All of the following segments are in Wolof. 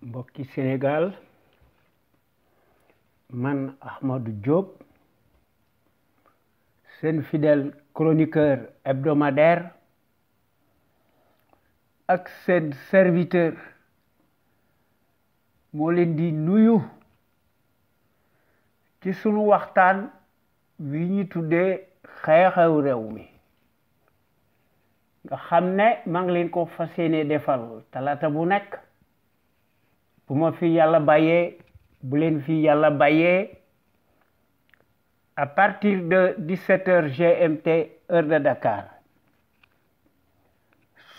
mbokki Sénégal man Ahmadou Diop seen fidèle chroniqueur hebdomadaire ak seen serviteur moo leen di nuyu ci sunu waxtaan wi ñu tuddee xew-xew réew mi nga xam ne maa ngi leen ko fas yéene defal talaata bu nekk bu ma fi yàlla bàyyee bu leen fi yàlla bàyyee à partir de 17h GMT heure de Dakar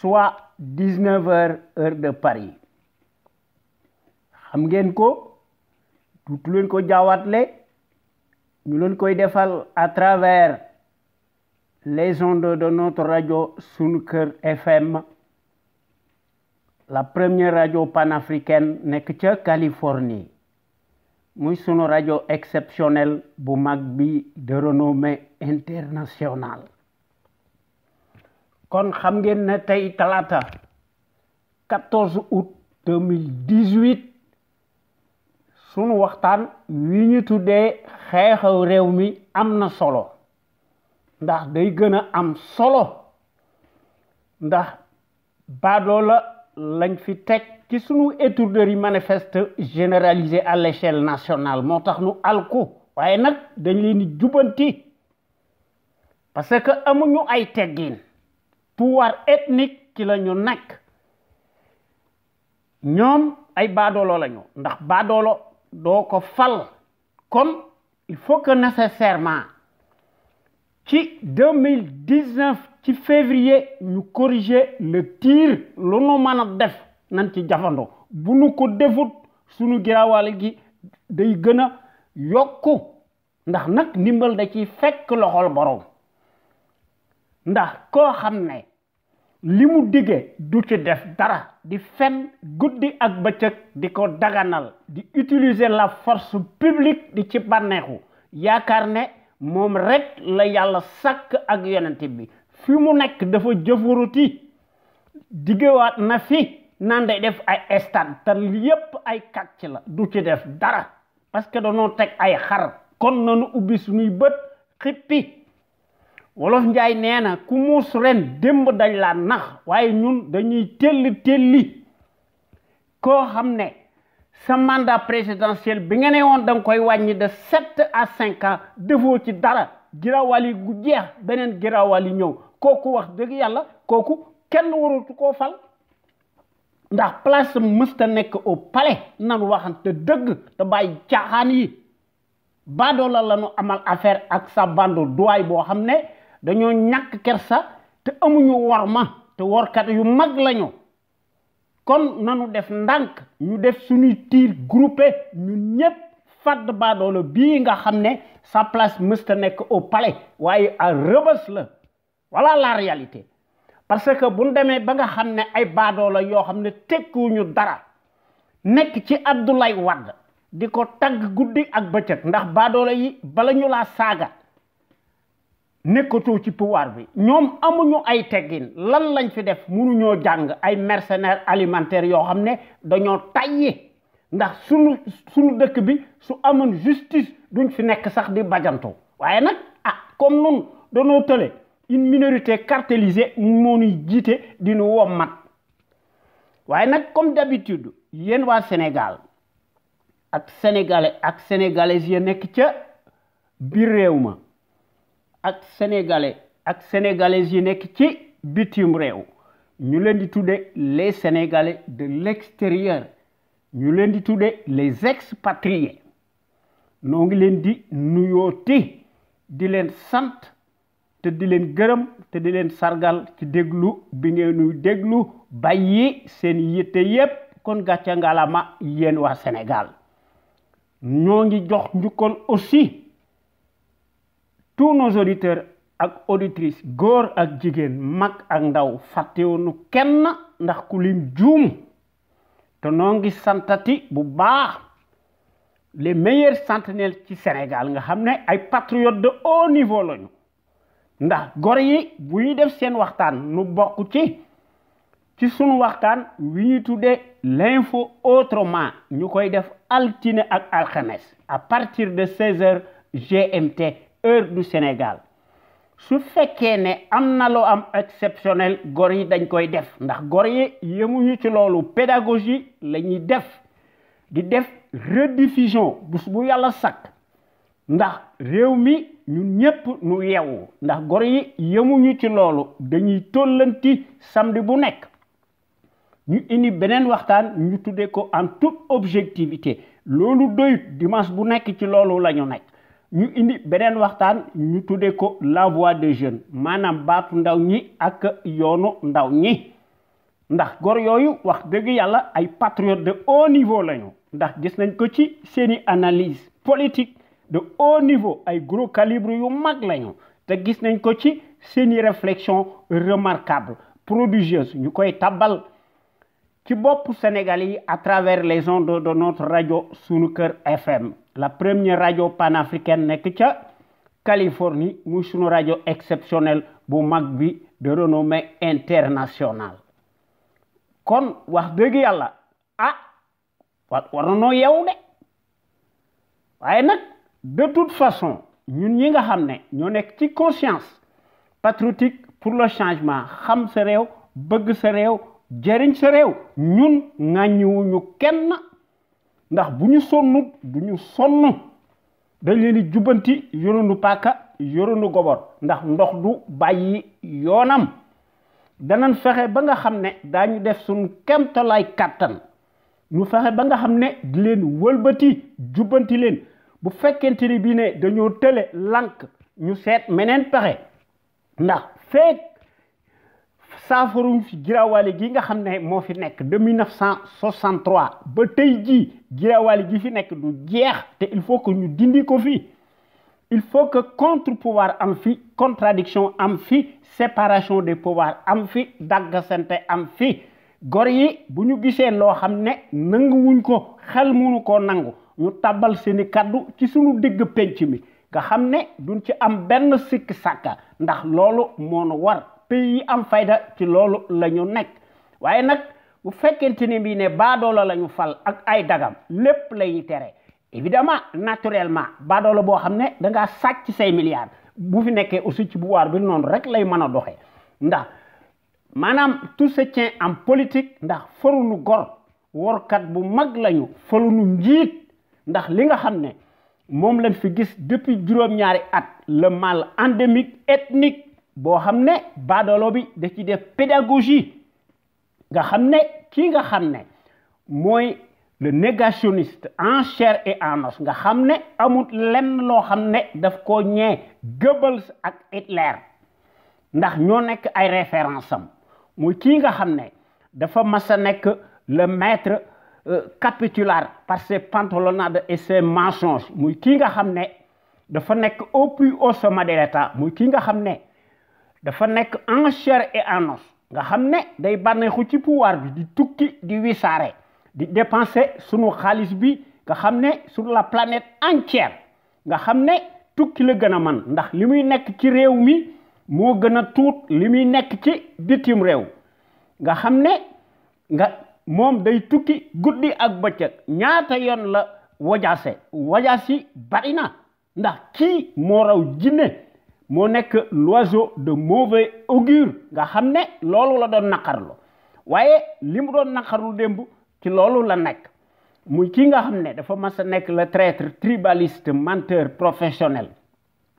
soit 19h heure de Paris xam ngeen ko tuuti leen ko jaawatle ñu leen koy defal à travers les ondes de notre radio Sunu Kër FM la première radio panafricaine nekk ca Californie muy sunu radio exceptionnelle bu mag bi de renommée internationale kon xam ngeen ne tey talaata 14 août 2018 sunu waxtaan wi ñu tuddee xew-xew réew mi am na solo ndax day gën a am solo ndax baadoola lañ fi teg ci sunu étourderie manifeste généralisée à l'échelle nationale moo tax nu alku waaye nag dañ leen di jubanti parce que amuñu ay teggin pouvoir ethnique ci la ñu nekk ñoom ay baadoolo lañu ndax baadoolo doo ko fal kon il faut que nécessairement ci 2019 ci février ñu corriger le tir lu nu mën a def nañ ci jafandoo bu nu ko defut sunu giraawaale gi day gën a yokku ndax nag ndimbal da ci fekk loxol borom ndax koo xam ne li mu diggee du ci def dara di fen guddi ak bëccëg di ko daganal di utiliser la force publique di ci bànneexu yaakaar ne moom rek la yàlla sàkk ak yonent bi fi mu nekk dafa jëfuruti diggewaat na fi naan day def ay stade te yépp ay kàcc la du ci def dara parce que dañoo teg ay xar kon nanu ubbi suñuy bët xippi wolof njaay nee na ku muus ren démb dañ la nax waaye ñun dañuy telli koo xam ne sa mandat présidentiel bi nga ne woon da nga koy wàññi de 7 à 5 ans defoo ci dara girawali gu jeex beneen girawali ñëw kooku wax dëgg yàlla kooku kenn warutu koo fal ndax place mësta nekk au palais nan waxante dëgg te bàyyi caaxaan yi baadoo la nu amal affaire ak sa bando duwaay boo xam ne dañoo ñàkk kersa te amuñu worma te workat yu mag lañu kon nanu def ndànk ñu def suñuy tir groupé ñun ñëpp fadd baadoola bii nga xam ne sa place mësta nekk au palais waaye à Rebeuss la voilà la réalité parce que buñ demee ba nga xam ne ay baadoola yoo xam ne tekkuñu dara nekk ci Abdoulaye Wade di ko tagg guddi ak bëccëg ndax baadoola yi bala ñu laa saaga nekkatoo ci pouvoir bi ñoom amuñu ay teggin lan lañ fi def mënuñoo jàng ay mercenaires alimentaires yoo xam ne dañoo tayyi ndax sunu dëkk bi su amoon justice duñ fi nekk sax di bajanto waaye nag comme nun dañoo tële une minorité cartélisée moo ñuy jiite di nu wommat waaye nag comme d'habitude yéen waa Sénégal ak sénégalais ak sénégalaises yi nekk ca biir réew ma ak sénégalais ak sénégalaises yi nekk ci bitim réew ñu leen di tudde les sénégalais de l'extérieur ñu leen di tudde les expatriés noo ngi leen di nuyooti di leen sant te di leen gërëm te di leen sargal ci déglu bi ngeen nuy déglu bàyyi seen yitte yépp kon gàcce ngalama yéen waa Sénégal ñoo ngi jox njukkal aussi tous nos auditeurs ak auditrices góor ak jigéen mag ak ndaw fàttewuñu kenn ndax ku lim juum te noo ngi santati bu baax les meilleurs sentinelles ci Sénégal nga xam ne ay patriotes de haut niveau lañu ndax gor yi bu ñuy def seen waxtaan nu bokk ci ci sunu waxtaan wi ñu tuddee l'info autrement ñu koy def altine ak alxames à partir de 16h GMT heure du Sénégal su fekkee ne am na loo am exceptionnel gor yi dañ koy def ndax gor yi yemuñu ci loolu pédagogie la ñuy def di def rediffusion bu yàlla sakk ndax réew mi ñun ñépp nu yeewu ndax gor yi yemuñu ci loolu dañuy tollanti samedi bu nekk ñu indi beneen waxtaan ñu tuddee ko en toute objectivité loolu doyut dimanche bu nekk ci loolu la ñu nekk ñu indi beneen waxtaan ñu tuddee ko la voix des jeunes maanaam baatu ndaw ñi ak yoonu ndaw ñi ndax gor yooyu wax dëgg yàlla ay patriotes de haut niveau lañu ndax gis nañ ko ci seeni analyse politique de haut niveau ay gros calibre yu mag lañu te gis nañ ko ci seeni réflexion remarquable prodigieuse ñu koy tabal ci bopp Sénégal yi à travers les ondes de notre radio Sunu Kër FM la première radio panafricaine nekk ca Californie muy sunu radio exceptionnelle bu mag bi de renommée internationale kon wax dëgg yàlla war nañoo yeewu de waaye nag de toute façon ñun ñi nga xam ne ñoo nekk ci conscience patriotique pour le changement xam sa réew bëgg sa réew jëriñ sa réew ñun ŋàññiwuñu kenn ndax bu ñu sonn du ñu sonn dañ leen di jubbanti yoronu paaka yoronu gobor ndax ndox du bàyyi yoonam danañ fexe ba nga xam ne daañu def suñu kemtalaay kàttan ñu fexe ba nga xam ne di leen wëlbati jubbanti leen bu fekkente ni bii ne dañoo tële lank ñu seet meneen pexe ndax feek saafaruñ fi giraawali gi nga xam ne moo fi nekk de 1963 ba tey jii giraawali gi fi nekk du jeex te il faut que ñu dindi ko fi il faut que contre-pouvoir am fi contradiction am fi séparation des pouvoirs am fi daggasante am fi gor yi bu ñu gisee loo xam ne nanguwuñ ko xel munu koo nangu ñu tabal seeni kaddu ci sunu digg penc mi nga xam ne duñ ci am benn sikk sàkka ndax loolu moo nu war pays yi am fayda ci loolu la ñu nekk waaye nag bu fekkente ni bii ne baadoola la ñu fal ak ay dagam lépp la ñuy tere évidemment naturellement baadoola boo xam ne dangaa sàcc say milliards bu fi nekkee aussi ci pouvoir bi noonu rek lay mën a doxee ndax maanaam tout se tient en politique ndax farunu gor workat bu mag lañu farunu njiit ndax li nga xam ne moom lañ fi gis depuis juróom-ñaari at le mal endémique ethnique boo xam ne baadoolo bi da ci def pédagogie nga xam ne kii nga xam ne mooy le négationniste en chair et en os nga xam ne amul lenn loo xam ne daf koo ñee Goebbels ak Hitler ndax ñoo nekk ay référence am muy kii nga xam ne dafa mas a nekk le maître capitulaire par ses pantalonnades et ses mensonges muy kii nga xam ne dafa nekk au plus haut sommet de l'État muy kii nga xam ne dafa nekk en chair et en os nga xam ne day bànneexu ci pouvoir bi di tukki di wisaare di dépenser sunu xaalis bi nga xam ne sur la planète entière nga xam ne tukki la gën a man ndax li muy nekk ci réew mi moo gën a tuut li muy nekk ci bitim réew nga xam ne moom day tukki guddi ak bëccëg ñaata yoon la wajaas yi bari na ndax kii moo raw jinne moo nekk l'oiseau de mauvais augure nga xam ne loolu la doon naqarlu waaye li mu doon naqarlu démb ci loolu la nekk muy kii nga xam ne dafa mas a nekk le traître tribaliste menteur professionnel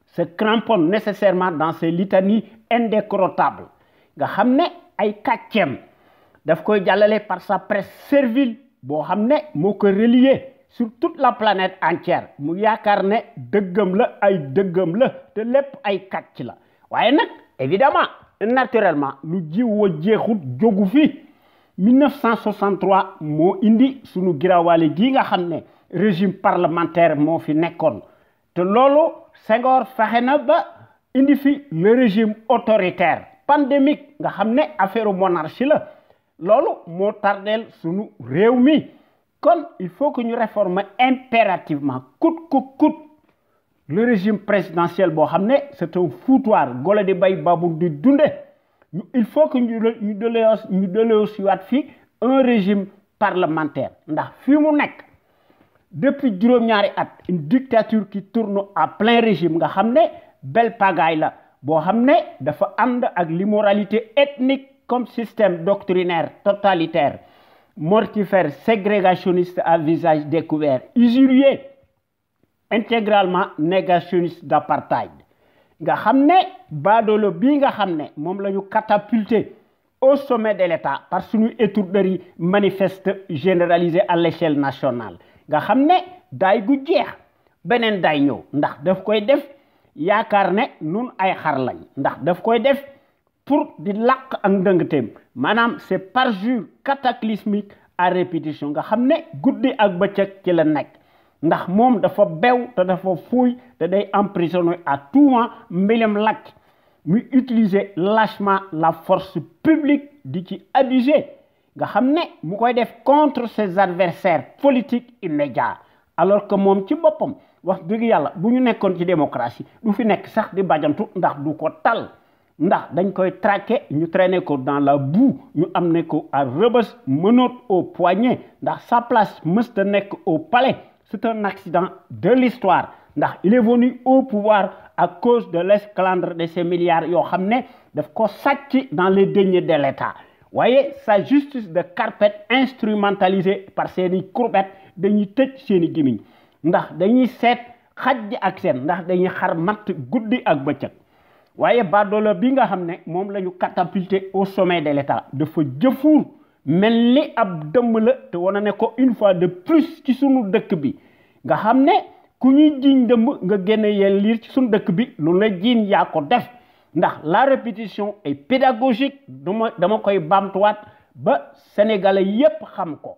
se cramponne nécessairement dans ces litanies indécrottables nga xam ne ay kàcceem daf koy jàllale par sa presse servile boo xam ne moo ko relier sur toute la planète entière mu yaakaar ne dëggam la ay dëggam la te lépp ay kàcc la waaye nag évidemment naturellement lu jiw wa jeexut jógu fi 1963 moo indi sunu giraawale gi nga xam ne régime parlementaire moo fi nekkoon te loolu Senghor fexe na ba indi fi le régime autoritaire pandémique nga xam ne affaire monarchie la loolu moo tardeel sunu réew mi kon il faut que ñu réformer impérativement coûte que coûte le régime présidentiel boo xam ne c'est un foutoir golo di bay babu di dunde il faut que ñu dellu si waat fi un régime parlementaire ndax fi mu nekk depuis juróom-ñaari at une dictature qui tourne à plein régime nga xam ne belle pagaille la boo xam ne dafa ànd ak l'immoralité ethnique comme système doctrinaire totalitaire mortifère ségrégationniste à visage découvert usurier intégralement négationniste d'apartheid nga xam ne baadoolo bii nga xam ne moom la ñu catapulté au sommet de l'État par suñu étourderie manifeste généralisée à l'échelle nationale nga xam ne daay gu jeex beneen daay ñëw ndax daf koy def yaakaar ne nun ay xar lañ ndax daf koy def pour di làq ak ndëngteem maanaam c'est parjure cataclysmique à répétition nga xam ne guddi ak bëccëg ci la nekk ndax moom dafa bew te dafa fuuy te day emprisonné à tout moment mbilim lacc muy utiliser lâchement la force publique di ci abuser nga xam ne mu koy def contre ses adversaires politiques immédiats alors que moom ci boppam wax dëgg yàlla bu ñu nekkoon ci démocratie du fi nekk sax di bajantu ndax du ko tal ndax dañ koy traquer ñu traîner ko dans la boue ñu amener ko à Rebeuss menottes au poignet ndax sa place mësta nekk au palais c'est un accident de l'histoire ndax il est venu au pouvoir à cause de l'esclandre de ces milliards yoo xam ne daf ko sàcc dans les deniers de l'État waaye sa justice de carpette instrumentalisée par seeni courbettes dañuy tëj seeni gémmiñ ndax dañuy seet xaj ak seen ndax dañuy xar matt guddi ak bëccëg waaye baadoolo bi nga xam ne moom la ñu catapulté au sommet de l'État dafa jëfuur mel ni ab dëmm la te wane ne ko une fois de plus ci sunu dëkk bi nga xam ne ku ñuy jiiñ dëmm nga génne yeen liir ci sunu dëkk bi lu la jiiñ yaa ko def ndax la répétition est pédagogique dama koy baamtuwaat ba sénégalais yépp xam ko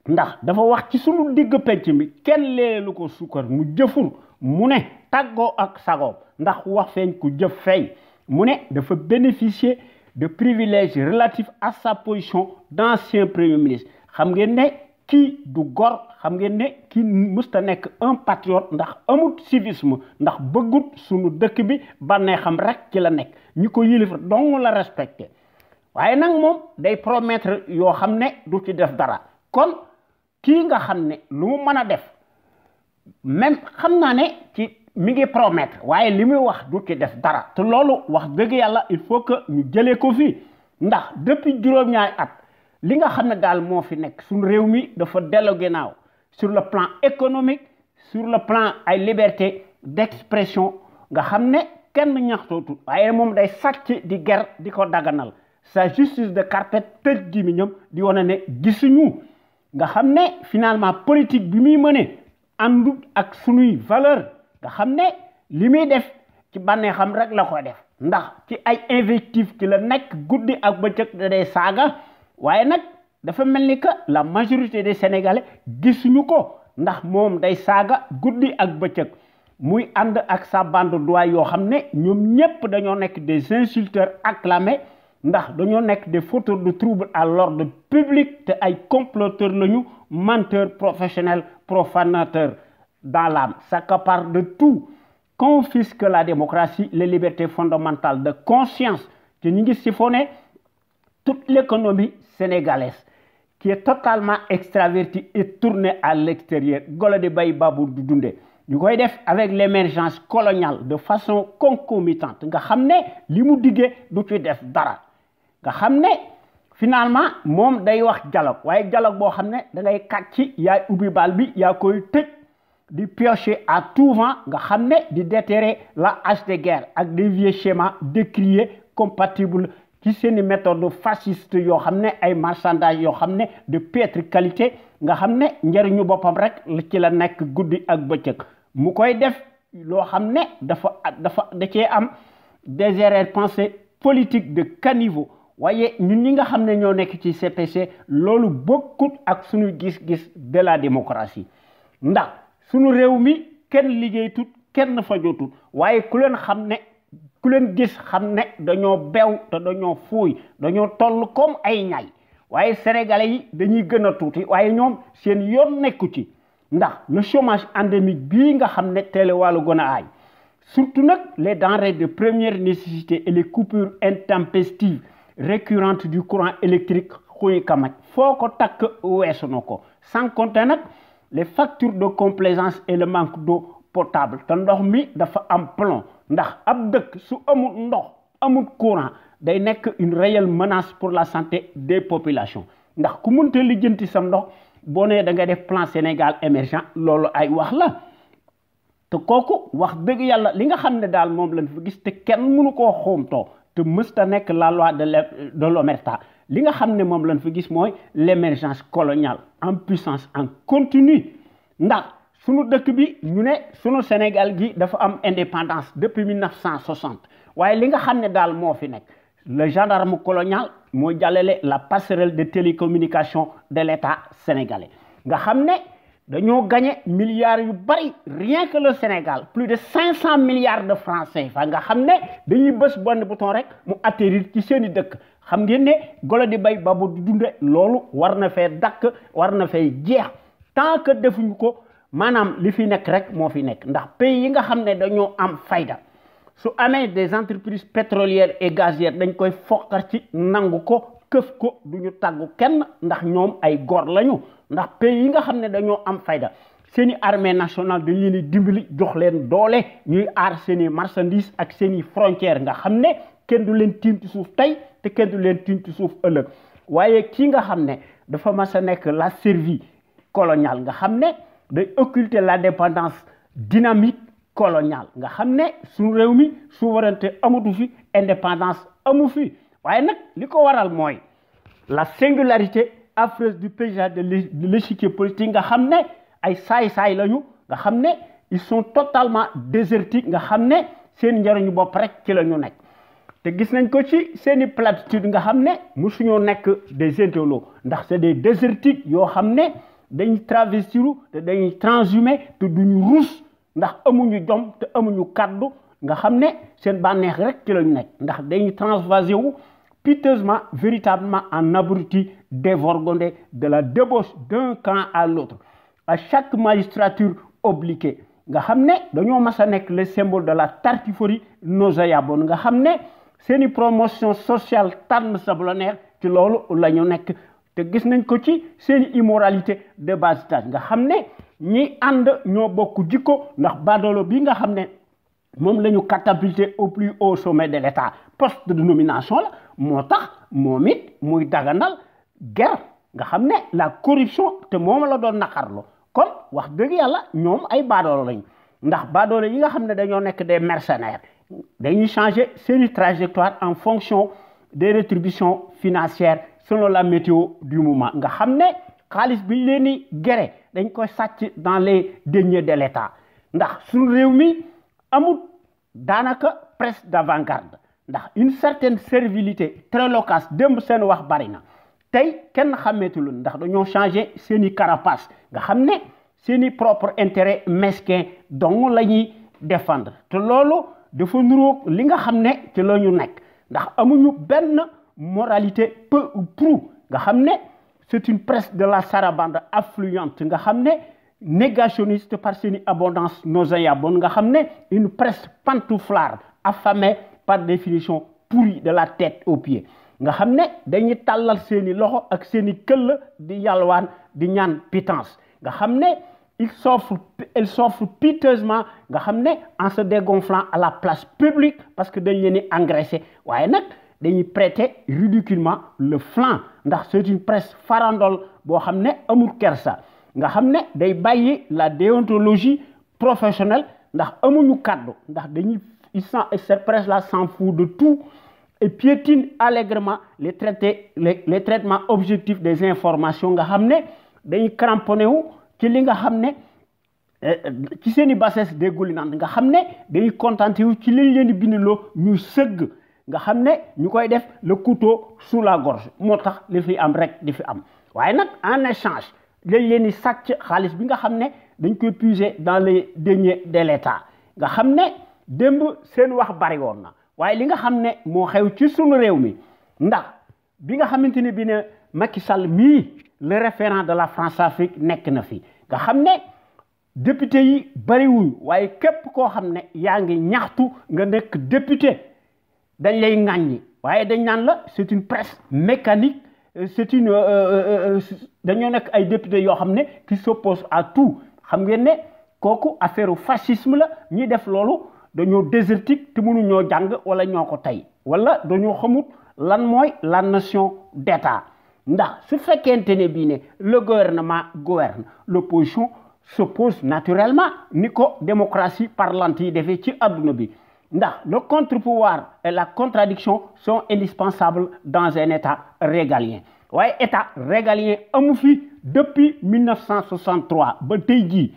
ndax dafa wax ci sunu digg penc mi kenn leelu ko sukkar mu jëful mu ne tàggoo ak sagoom ndax wax feeñ ku jëf feeñ mu ne dafa bénéficier de privilèges relatifs à sa position d'ancien premier ministre xam ngeen ne kii du gor xam ngeen ne kii musta nekk un patriote ndax amut civisme ndax bëggut sunu dëkk bi bannee xam rek ci la nekk ñi ko yilif dong la respecté waaye nag moom day promettre yoo xam ne du ci def dara kon kii nga xam ne lu mu mën a def même xam naa ne ci mi ngi promettre waaye li muy wax du ci def dara te loolu wax dëgg yàlla il faut que ñu jëlee ko fii ndax depuis juróom-ñaari at li nga xam ne daal moo fi nekk suñu réew mi dafa dellu ginnaaw sur le plan économique sur le plan ay liberté d'expression nga xam ne kenn ñaxtootul waaye moom day sàcc di ger di ko daganal sa justice de carpette tëj gi mi ñoom di wane ne gisuñu nga xam ne finalement politique bi muy mëne àndut ak sunuy valeur nga xam ne li muy def ci bànnee xam rek la koy def ndax ci ay invective ci la nekk guddi ak bëccëg da day saaga waaye nag dafa mel ni que la majorité des Sénégalais gisuñu ko ndax moom day saaga guddi ak bëccëg muy ànd ak sa bande doy yoo xam ne ñoom ñépp dañoo nekk des insulteurs acclamés ndax dañoo nekk des fauteurs de trouble à l'ordre public te ay comploteurs lañu menteurs professionnels profanateurs dans l'âme s'accaparent de tout confisquent la démocratie les libertés fondamentales de conscience te ñu ngi siphonné toute l'économie sénégalaise qui est totalement extravertie et tournée à l'extérieur golo di bay babu du dunde ñu koy def avec l'émergence coloniale de façon concomitante nga xam ne li mu diggee du ci def dara nga xam ne finalement moom day wax dialogue waaye dialogue boo xam ne da ngay kàcci yaay ubbi bal bi yaa koy tëj di piocher à tout vent nga xam ne di déterrer la hache de guerre ak des vieux schémas décriés compatibles ci seeni méthode fasciste yoo xam ne ay marchandage yoo xam ne de piètre qualité nga xam ne njëriñu boppam rek ci la nekk guddi ak bëccëg mu koy def loo xam ne da cee am des arrière-pensées politiques de caniveau waaye ñun ñi nga xam ne ñoo nekk ci CPC loolu bokkut ak suñu gis-gis de la démocratie ndax suñu réew mi kenn liggéeytut kenn fajotut waaye ku leen xam ne ku leen gis xam ne dañoo bew te dañoo fuuy dañoo toll comme ay ñaay waaye sénégalais yi dañuy gën a tuuti waaye ñoom seen yoon nekku ci ndax le chômage endémique bii nga xam ne teele wàllu gën a aay surtout les denrées de première nécessité et les coupures intempestives récurrentes du courant électrique xuy kamaj foo ko takk weesu na ko sans compter les factures de complaisance et le manque d'eau potable te ndox mi dafa am plomb ndax ab dëkk su amul ndox amul courant day nekk une réelle menace pour la santé des populations ndax ku mënta lijjanti sam ndox boo nee da nga def plan Sénégal émergent loolu ay wax la te kooku wax dëgg yàlla li nga xam ne daal moom lañ fa gis te kenn mënu koo xoomtoo te mësta nekk la loi de l'omerta li nga xam ne moom lañ fa gis mooy l'émergence coloniale en puissance en continu ndax sunu dëkk bi ñu ne sunu Sénégal gi dafa am indépendance depuis 1960 waaye li nga xam ne daal moo fi nekk le gendarme colonial moo jàllale la passerelle de télécommunication de l'État sénégalais nga xam ne dañoo gagné milliards yu bari rien que le Sénégal plus de 500 milliards de francs CFA nga xam ne dañuy bës benn bouton rek mu atterrir ci seeni dëkk xam ngeen ne golo di bay babu di dunde loolu war na fee dakk war na fay jeex tant que defuñu ko maanaam li fi nekk rek moo fi nekk ndax pays yi nga xam ne dañoo am fayda su amee des entreprises pétrolières et gazières dañ koy foqar ci nangu ko këf ko duñu tàggu kenn ndax ñoom ay góor lañu ndax pays yi nga xam ne dañoo am fayda seeni armée nationale dañ leen di dimbali jox leen doole ñuy aar seeni marchandises ak seeni frontières nga xam ne kenn du leen tiim ci suuf tey te kenn du leen tiim ci suuf ëllëg waaye kii nga xam ne dafa mas a nekk la servie coloniale nga xam ne day occulter la dépendance dynamique coloniale nga xam ne suñu réew mi souveraineté amatu fi indépendance amu fi waaye nag li ko waral mooy la singularité affreuse du paysage de l'échiquier politique nga xam ne ay saay-saay lañu nga xam ne ils sont totalement désertiques nga xam ne seen njariñu bopp rek ci la ñu nekk te gis nañ ko ci seeni platitude nga xam ne musuñoo nekk des intellos ndax c'est des désertiques yoo xam ne dañuy travestiru te dañuy transhumé te duñu ruus ndax amuñu jom te amuñu kaddu nga xam ne seen bànneex rek ci la ñu nekk ndax dañuy transvasé wu piteusement véritablement en abruti dévorgondé de la débauche d'un camp à l'autre à chaque magistrature obliquée nga xam ne dañoo mas a nekk le symbole de la tartufferie nauséabonde nga xam ne seeni promotion sociale tànn sablonaire ci loolu la ñu nekk te gis nañ ko ci seeni immoralité de bas étage nga xam ne ñi ànd ñoo bokk jikko ndax badoolo bi nga xam ne moom la ñu catapulté au plus haut sommet de l'État poste de nomination la moo tax moom it muy daganal guerre nga xam ne la corruption te moom la doon naqarlu kon wax dëgg yàlla ñoom ay baadoolo lañu ndax baadoolo yi nga xam ne dañoo nekk des mercenaires dañuy changer seeni trajectoire en fonction des rétributions financières selon la météo du moment nga xam ne xaalis bi ñu leen di gere dañ koy sàcc dans les deniers de l'État ndax suñu réew mi amul daanaka presse d'avant-garde ndax une certaine servilité très loquace démb seen wax bari na tey kenn xàmmeetul ndax dañoo changer seeni carapace nga xam ne seeni propre intérêt mesquin dong la ñuy défendre te loolu dafa nuroog li nga xam ne ci la ñu nekk ndax amuñu benn moralité peu ou prou nga xam ne c'est une presse de la sarabande affluente nga xam ne négationniste par seeni abondance nauséabonde nga xam ne une presse pantouflarde affamée par définition pourrie de la tête aux pieds nga xam ne dañuy tàllal seeni loxo ak seeni këll di yalwaan di ñaan pitance nga xam ne elle s'offre piteusement nga xam ne en se dégonflant à la place publique parce que dañ leen di engraisser waaye nag dañuy prêter ridiculement le flanc ndax c'est une presse farandole boo xam ne amul kersa nga xam ne day bàyyi la déontologie professionnelle ndax amuñu kaddu ndax dañuy cette presse là s'en fout de tout et piétine allègrement les traitements objectifs des informations nga xam ne dañuy cramponné wu ci li nga xam ne ci seeni bassesse dégoulinante nga xam ne dañuy contenté wu ci liñ leen di bindiloo ñuy sëgg nga xam ne ñu koy def le couteau sous la gorge moo tax li fi am rek di fi am waaye nag en échange lañ leen di sàcc xaalis bi nga xam ne dañ koy puiser dans les deniers de l'État nga xam ne démb seen wax bari woon na waaye li nga xam ne moo xew ci sunu réew mi ndax bi nga xamante ne bi ne Macky Sall mii le référent de la France-Afrique nekk na fi nga xam ne député yi bariwuñ waaye képp koo xam ne yaa ngi ñaxtu nga nekk député dañ lay ŋàññi waaye dañ naan la c'est une presse mécanique c'est une dañoo nekk ay député yoo xam ne qui s'oppose à tout xam ngeen ne kooku affaire fascisme la ñi def loolu dañoo désertique te mënu ñoo jàng wala ñoo ko tey wala dañoo xamut lan mooy la nation d'État ndax su fekkente ne bii ne le gouvernement gouverne l'opposition s'oppose naturellement ni ko démocratie parlante yi defee ci adduna bi ndax le contre-pouvoir et la contradiction sont indispensables dans un État régalien waaye État régalien amu fi depuis 1963 ba tey jii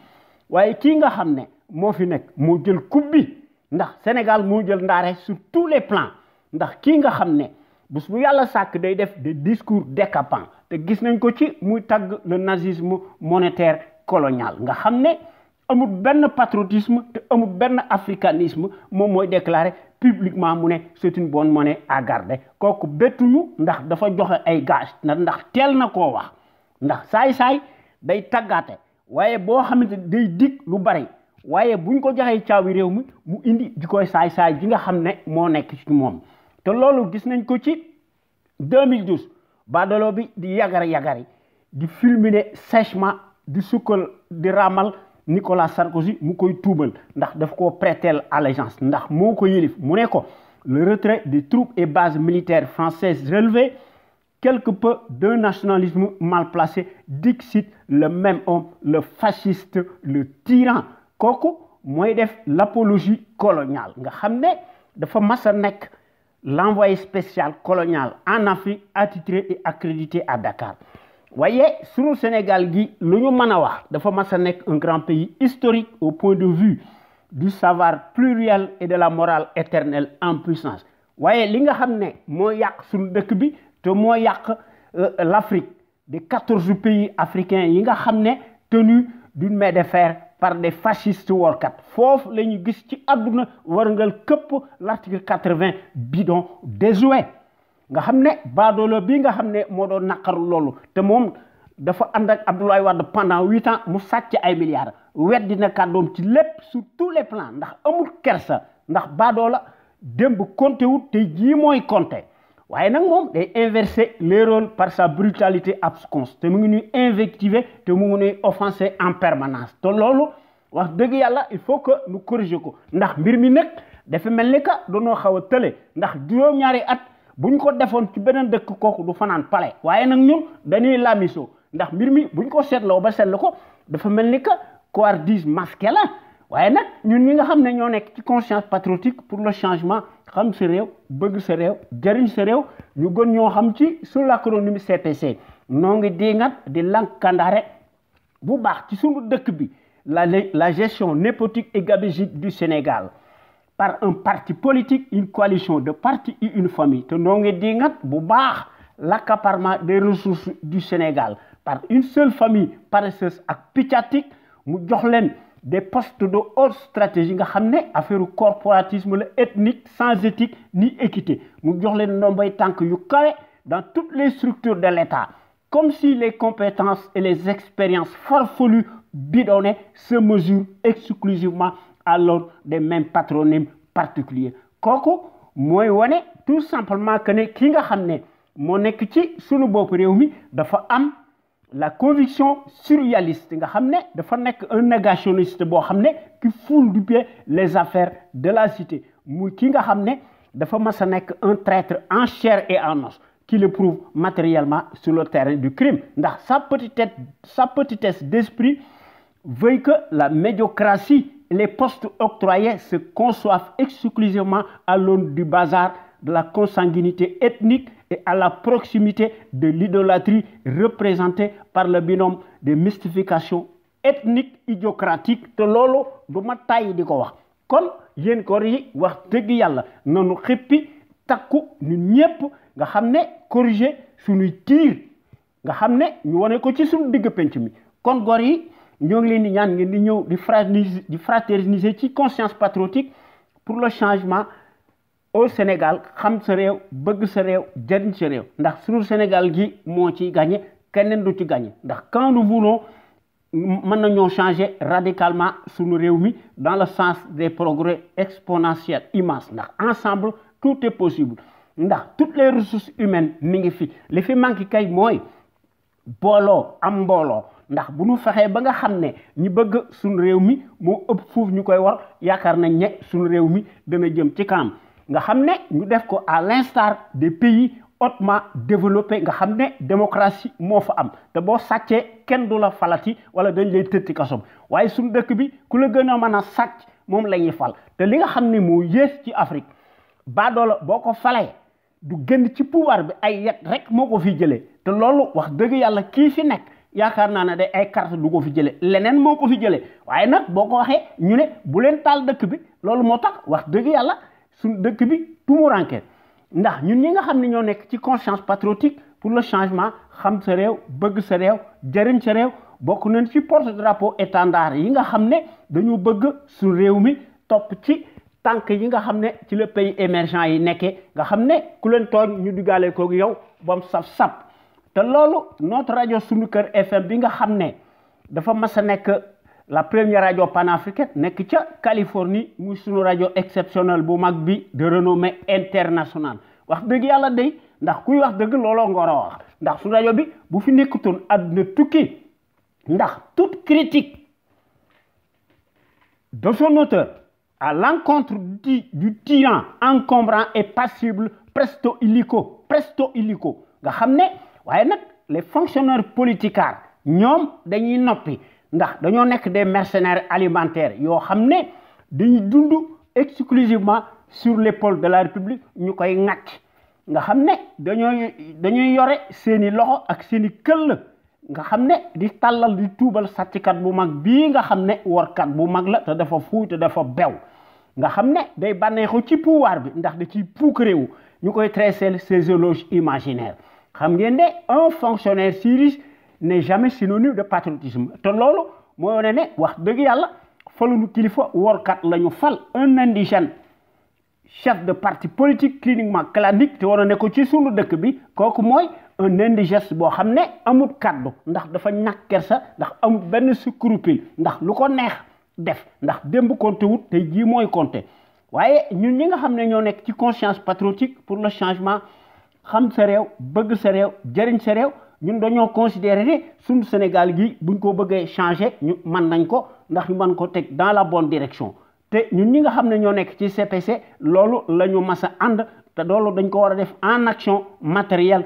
waaye kii nga xam ne moo fi nekk moo jël coupe bi ndax Sénégal moo jël ndaare sur tous les plans ndax kii nga xam ne bés bu yàlla sàkk day def des discours décapants te gis nañ ko ci muy tagg le nazisme monétaire colonial nga xam ne amul benn patriotisme te amul benn africanisme moom mooy déclarer publiquement mu ne c'est une bonne monnaie à garder kooku bettuñu ndax dafa joxe ay gage ndax teel na koo wax ndax saay-saay day tàggaate waaye boo xamante day dig lu bari waaye buñ ko joxee caawi réew mi mu indi di koy saay-saay ji nga xam ne moo nekk ci moom te loolu gis nañ ko ci 2012 badolo bi di yagari di fulminer sèchement di sukkal di ramal Nicolas Sarkozy mu koy tuubal ndax daf ko prêter allégeance ndax moo ko yëlif mu ne ko le retrait des troupes et bases militaires françaises relevait quelque peu d'un nationalisme mal placé dixit le même homme le fasciste le tyran kooku mooy def l'apologie coloniale nga xam ne dafa mas a nekk l'envoyé spécial colonial en Afrique attitré et accrédité à Dakar voyez sur le Sénégal gi lu ñu mën a wax dafa mas a nekk un grand pays historique au point de vue du savoir pluriel et de la morale éternelle en puissance voyez li nga xam ne moo yàq suñu dëkk bi te moo yàq l'Afrique des 14 pays africains yi nga xam ne tenus d'une main de fer par des fascistes workat foofu la ñu gis ci àdduna warngal këpp l'article 80 bidon désuet nga xam ne baadoolo bi nga xam ne moo doon naqaru loolu te moom dafa ànd ak Abdoulaye Wade pendant 8 ans mu sàcc ay milliards weddi na kàddoom ci lépp sur tous les plans ndax amul kersa ndax baadoola démb compté wut te jii mooy compté waaye nag moom day inverser les rôles par sa brutalité absconse te mu ngi ñuy invectiver te mu ngi ñuy offenser en permanence te loolu wax dëgg yàlla il faut que nous corriger ko ndax mbir mi nag dafa mel ni que dañoo xaw a tële ndax juróom-ñaari at buñ ko defoon ci beneen dëkk kooku du fanaan palais waaye nag ñun dañuy lamiso ndax mbir mi buñ ko seetloo ba seetlu ko dafa mel ni que couardise masqué la waaye nag ñun ñi nga xam ne ñoo nekk ci conscience patriotique pour le changement xam sa réew bëgg sa réew jëriñ sa réew ñu gën ñoo xam ci sur l'acronyme CPC noo ngi dingat di lankandaare bu baax ci sunu dëkk bi la gestion népotique et gabégique du Sénégal par un parti politique, une coalition de partis et une famille. Te noo ngi dingat bu baax l'accaparement des ressources du Sénégal par une seule famille paresseuse ak piccatique mu jox leen des postes de haute stratégie nga xam ne affaire corporatisme la ethnique sans éthique ni équité mu jox leen ndombay tànk yu kawe dans toutes les structures de l'État comme si les compétences et les expériences farfelues bidonnées se mesurent exclusivement à l'ordre des mêmes patronymes particuliers kooku mooy wane tout simplement que ne ki nga xam ne moo nekk ci sunu bopp réew mi dafa am la conviction surréaliste nga xam ne dafa nekk un négationniste boo xam ne qui foule du pied les affaires de la cité muy ki nga xam ne dafa mas a nekk un traître en chair et en os qui le prouve matériellement sur le terrain du crime ndax sa petitesse d'esprit veut que la médiocratie et les postes octroyés se conçoivent exclusivement à l'aune du bazar de la consanguinité ethnique et à la proximité de l'idolâtrie représentée par le binôme de mystification ethnique idiocratique te loolu du ma tàyyi di ko wax kon yéen ko yi wax dëgg yàlla nanu xippi takku ñun ñépp nga xam ne corriger suñuy tiir nga xam ne ñu wane ko ci suñu digg penc mi kon góor yi ñoo ngi leen di ñaan ngeen di ñëw di fraterniser ci conscience patriotique pour le changement au Sénégal xam sa réew bëgg sa réew jëriñ sa réew ndax suñu Sénégal gi moo ci gagné keneen du ci gagné ndax quand nous voulons mën nañoo changer radicalement suñu réew mi dans le sens des progrès exponentiels immenses ndax ensemble tout est possible ndax toutes les ressources humaines mi ngi fi li fi manqué kay mooy booloo am mbooloo ndax bu ñu fexee ba nga xam ne ñi bëgg suñu réew mi moo ëpp fuuf ñu koy war yaakaar nañ ne suñu réew mi dana jëm ci kanam nga xam ne ñu def ko à l'instar des pays hautement développé nga xam ne démocratie moo fa am te boo sàccee kenn du la falati wala dañ lay tëtti kaso waaye suñu dëkk bi ku la gën a mën a sàcc moom la ñuy fal te li nga xam ne moo yées ci Afrique baadoola boo ko falee du génn ci pouvoir bi ay yet rek moo ko fi jëlee te loolu wax dëgg yàlla kii fi nekk yaakaar naa ne day ay carte du ko fi jëlee leneen moo ko fi jëlee waaye nag boo ko waxee ñu ne bu leen taal dëkk bi loolu moo tax wax dëgg yàlla suñu dëkk bi tumuranke ndax ñun ñi nga xam ne ñoo nekk ci conscience patriotique pour le changement xam sa réew bëgg sa réew jëriñ sa réew bokk nañ ci porte drapeau étendard yi nga xam ne dañu bëgg suñu réew mi topp ci tànk yi nga xam ne ci le pays émergent yi nekkee nga xam ne ku leen tooñ ñu diggaale koog yow bam saf-sap te loolu notre rajo Sunu Kër FM bi nga xam ne dafa mas a nekk la première radio panafricaine nekk ca Californie muy sunu rajo exceptionnel bu mag bi de renommée internationale wax dëgg yàlla day ndax kuy wax dëgg looloo nga war a wax ndax sunu rajo bi bu fi nekkutoon àdduna tukki ndax toute critique de son auteur à l'encontre du tyran encombrant et passible presto illico nga xam ne waaye nag les fonctionnaires politicards ñoom dañuy noppi ndax dañoo nekk des mercenaires alimentaires yoo xam ne dañuy dund exclusivement sur l'épaule de la République ñu koy ŋàcc nga xam ne dañuy yore seeni loxo ak seeni këll nga xam ne di tàllal di tuubal sàcckat bu mag bii nga xam ne warkat bu mag la te dafa fuuy te dafa bew nga xam ne day bànneexu ci pouvoir bi ndax da ciy puukareewu ñu koy tresser ses éloges imaginaires xam ngeen ne un fonctionnaire si riche n'est jamais synonyme de patriotisme te loolu moo wane ne wax dëgg yàlla faluñu kilifa workat la ñu fal un indigène chef de parti politique cliniquement clanique te war a ne ko ci sunu dëkk bi kooku mooy un indigène boo xam ne amul kaddu ndax dafa ñàkk kersa ndax amul benn scrupule ndax lu ko neex def ndax démb compté wut tey jii mooy compté waaye ñun ñi nga xam ne ñoo nekk ci conscience patriotique pour le changement xam sa réew bëgg sa réew jëriñ sa réew ñun dañoo considérer ne suñu Sénégal gi buñ ko bëggee changer ñu mën nañ ko ndax ñu mën ko teg dans la bonne direction te ñun ñi nga xam ne ñoo nekk ci CPC loolu la ñu mas a ànd te loolu dañ ko war a def en action matérielle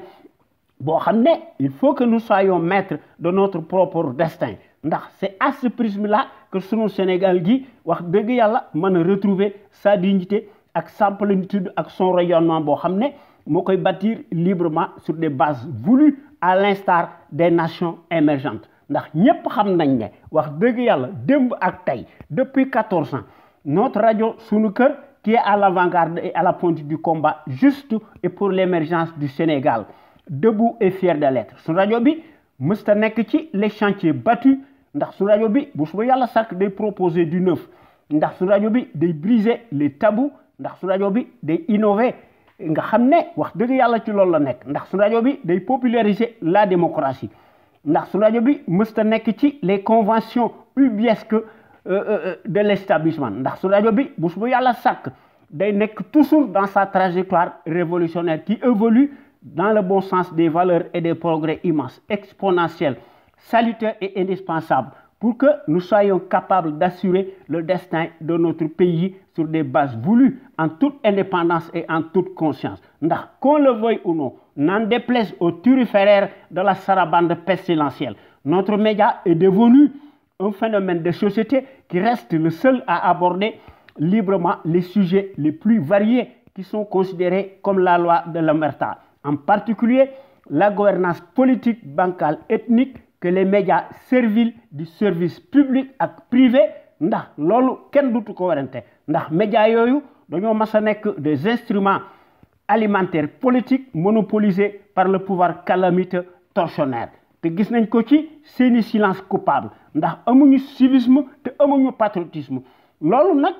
boo xam ne il faut que nous soyons maîtres de notre propre destin ndax c'est à ce prisme-là que sunu Sénégal gi wax dëgg yàlla mën a retrouver sa dignité ak sa plénitude ak son rayonnement boo xam ne moo koy bâtir librement sur des bases voulues à l'instar des nations émergentes ndax ñépp xam nañ ne wax dëgg yàlla démb ak tey depuis 14 ans notre rajo Sunu Kër qui est à l'avant-garde et à la pointe du combat juste et pour l'émergence du Sénégal debout et fier de l'être sunu rajo bi mësta nekk ci les chantiers battus ndax sunu rajo bi bu suba yàlla sàkk day proposer du neuf ndax sunu rajo bi day briser les tabous ndax sunu rajo bi day innover nga xam ne wax dëgg yàlla ci loolu la nekk ndax sunu rajo bi day populariser la démocratie ndax sunu rajo bi mësta nekk ci les conventions ubuesques de l'établissement ndax sunu rajo bi bu suba yàlla sàkk day nekk toujours dans sa trajectoire révolutionnaire qui évolue dans le bon sens des valeurs et des progrès immenses exponentiels salutaires et indispensables pour que nous soyons capables d'assurer le destin de notre pays sur des bases voulues en toute indépendance et en toute conscience. Ndax qu'on le veuille ou non, n'en déplaise aux turiféraires de la sarabande pestilentielle. Notre média est devenu un phénomène de société qui reste le seul à aborder librement les sujets les plus variés qui sont considérés comme la loi de l'omerta. En particulier, la gouvernance politique, bancale, ethnique, que les médias serviles du service public ak privé ndax loolu kenn dutu ko werante ndax médias yooyu dañoo mas a nekk des instruments alimentaires politiques monopolisés par le pouvoir calamiteux tortionnaire te gis nañ ko ci seeni silence coupable ndax amuñu civisme te amuñu patriotisme loolu nag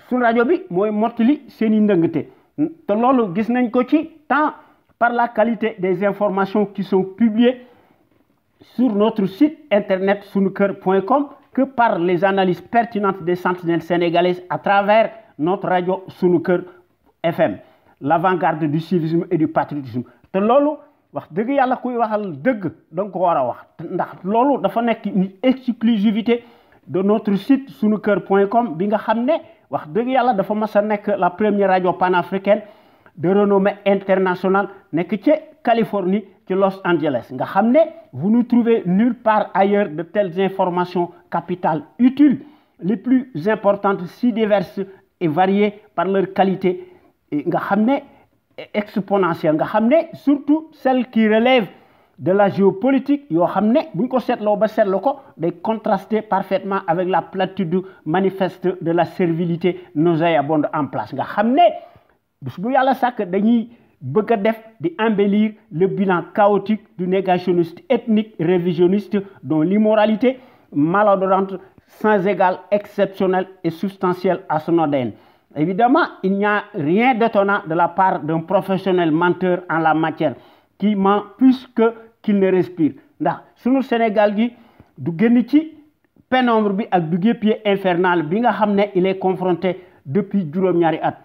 suñu rajo bi mooy mottali seeni ndëngte te loolu gis nañ ko ci tant par la qualité des informations qui sont publiées sur notre site internet sunuker.com que par les analyses pertinentes des sentinelles sénégalaises à travers notre radio Sunuker FM, l'avant-garde du civisme et du patriotisme. te loolu wax dëgg yàlla kuy waxal dëgg danga ko war a wax ndax loolu dafa nekk une exclusivité de notre site sunuker.com bi nga xam ne wax dëgg yàlla dafa mas a nekk la première radio panafricaine de renommée internationale nekk ci Californie ci Los Angeles nga xam ne vous ne trouvez nulle part ailleurs de telles informations capitales utiles les plus importantes si diverses et variées par leur qualité nga xam ne exponentielle nga xam ne surtout celles qui relèvent de la géopolitique yoo xam ne buñ ko seetloo ba seetlu ko day contraster parfaitement avec la platitude manifeste de la servilité nauséabonde en place nga xam ne bis bu yàlla sàkk dañuy bëgg a def di embellir le bilan chaotique du négationniste ethnique révisionniste dont l'immoralité malodorante sans égale exceptionnelle et substantielle à son ADN. Évidemment, il n'y a rien d'étonnant de la part d'un professionnel menteur en la matière qui ment plus qu'il ne respire. Ndax sunu Sénégal gi du génn ci pénombre bi ak du guêpier infernal bi nga xam ne il est confronté depuis juróom-ñaari at.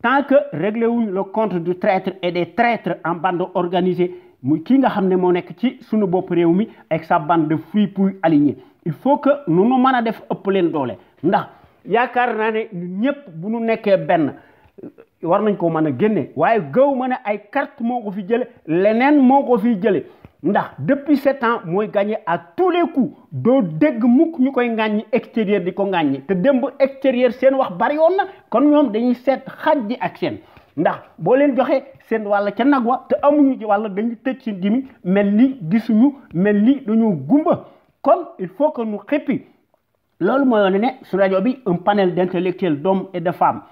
Tant que réglé wuñ le compte du traître et des traîtres en bande organisée muy kii nga xam ne moo nekk ci sunu bopp réew mi avec sa bande de fripouilles alignés il faut que nu nu mën a def ëpp leen doole ndax yaakaar naa ne ñun ñëpp bu nu nekkee benn war nañ ko mën a génne waaye gëw ma ne ay carte moo ko fi jële leneen moo ko fi jële ndax depuis 7 ans mooy gagné à tous les coups doo dégg mukk ñu koy ŋàññi extérieur di ko ŋàññi te démb extérieur seen wax bari woon na kon ñoom dañuy seet xaj ji ak seen ndax boo leen joxee seen wàll ca nag wa te amuñu ci wàll dañuy tëj seen gimiñ mel ni gisuñu mel ni dañoo gumba kon il faut que ñu xippi loolu mooy wane ne su rajo bi un panel d'intellectuels d'hommes et de femmes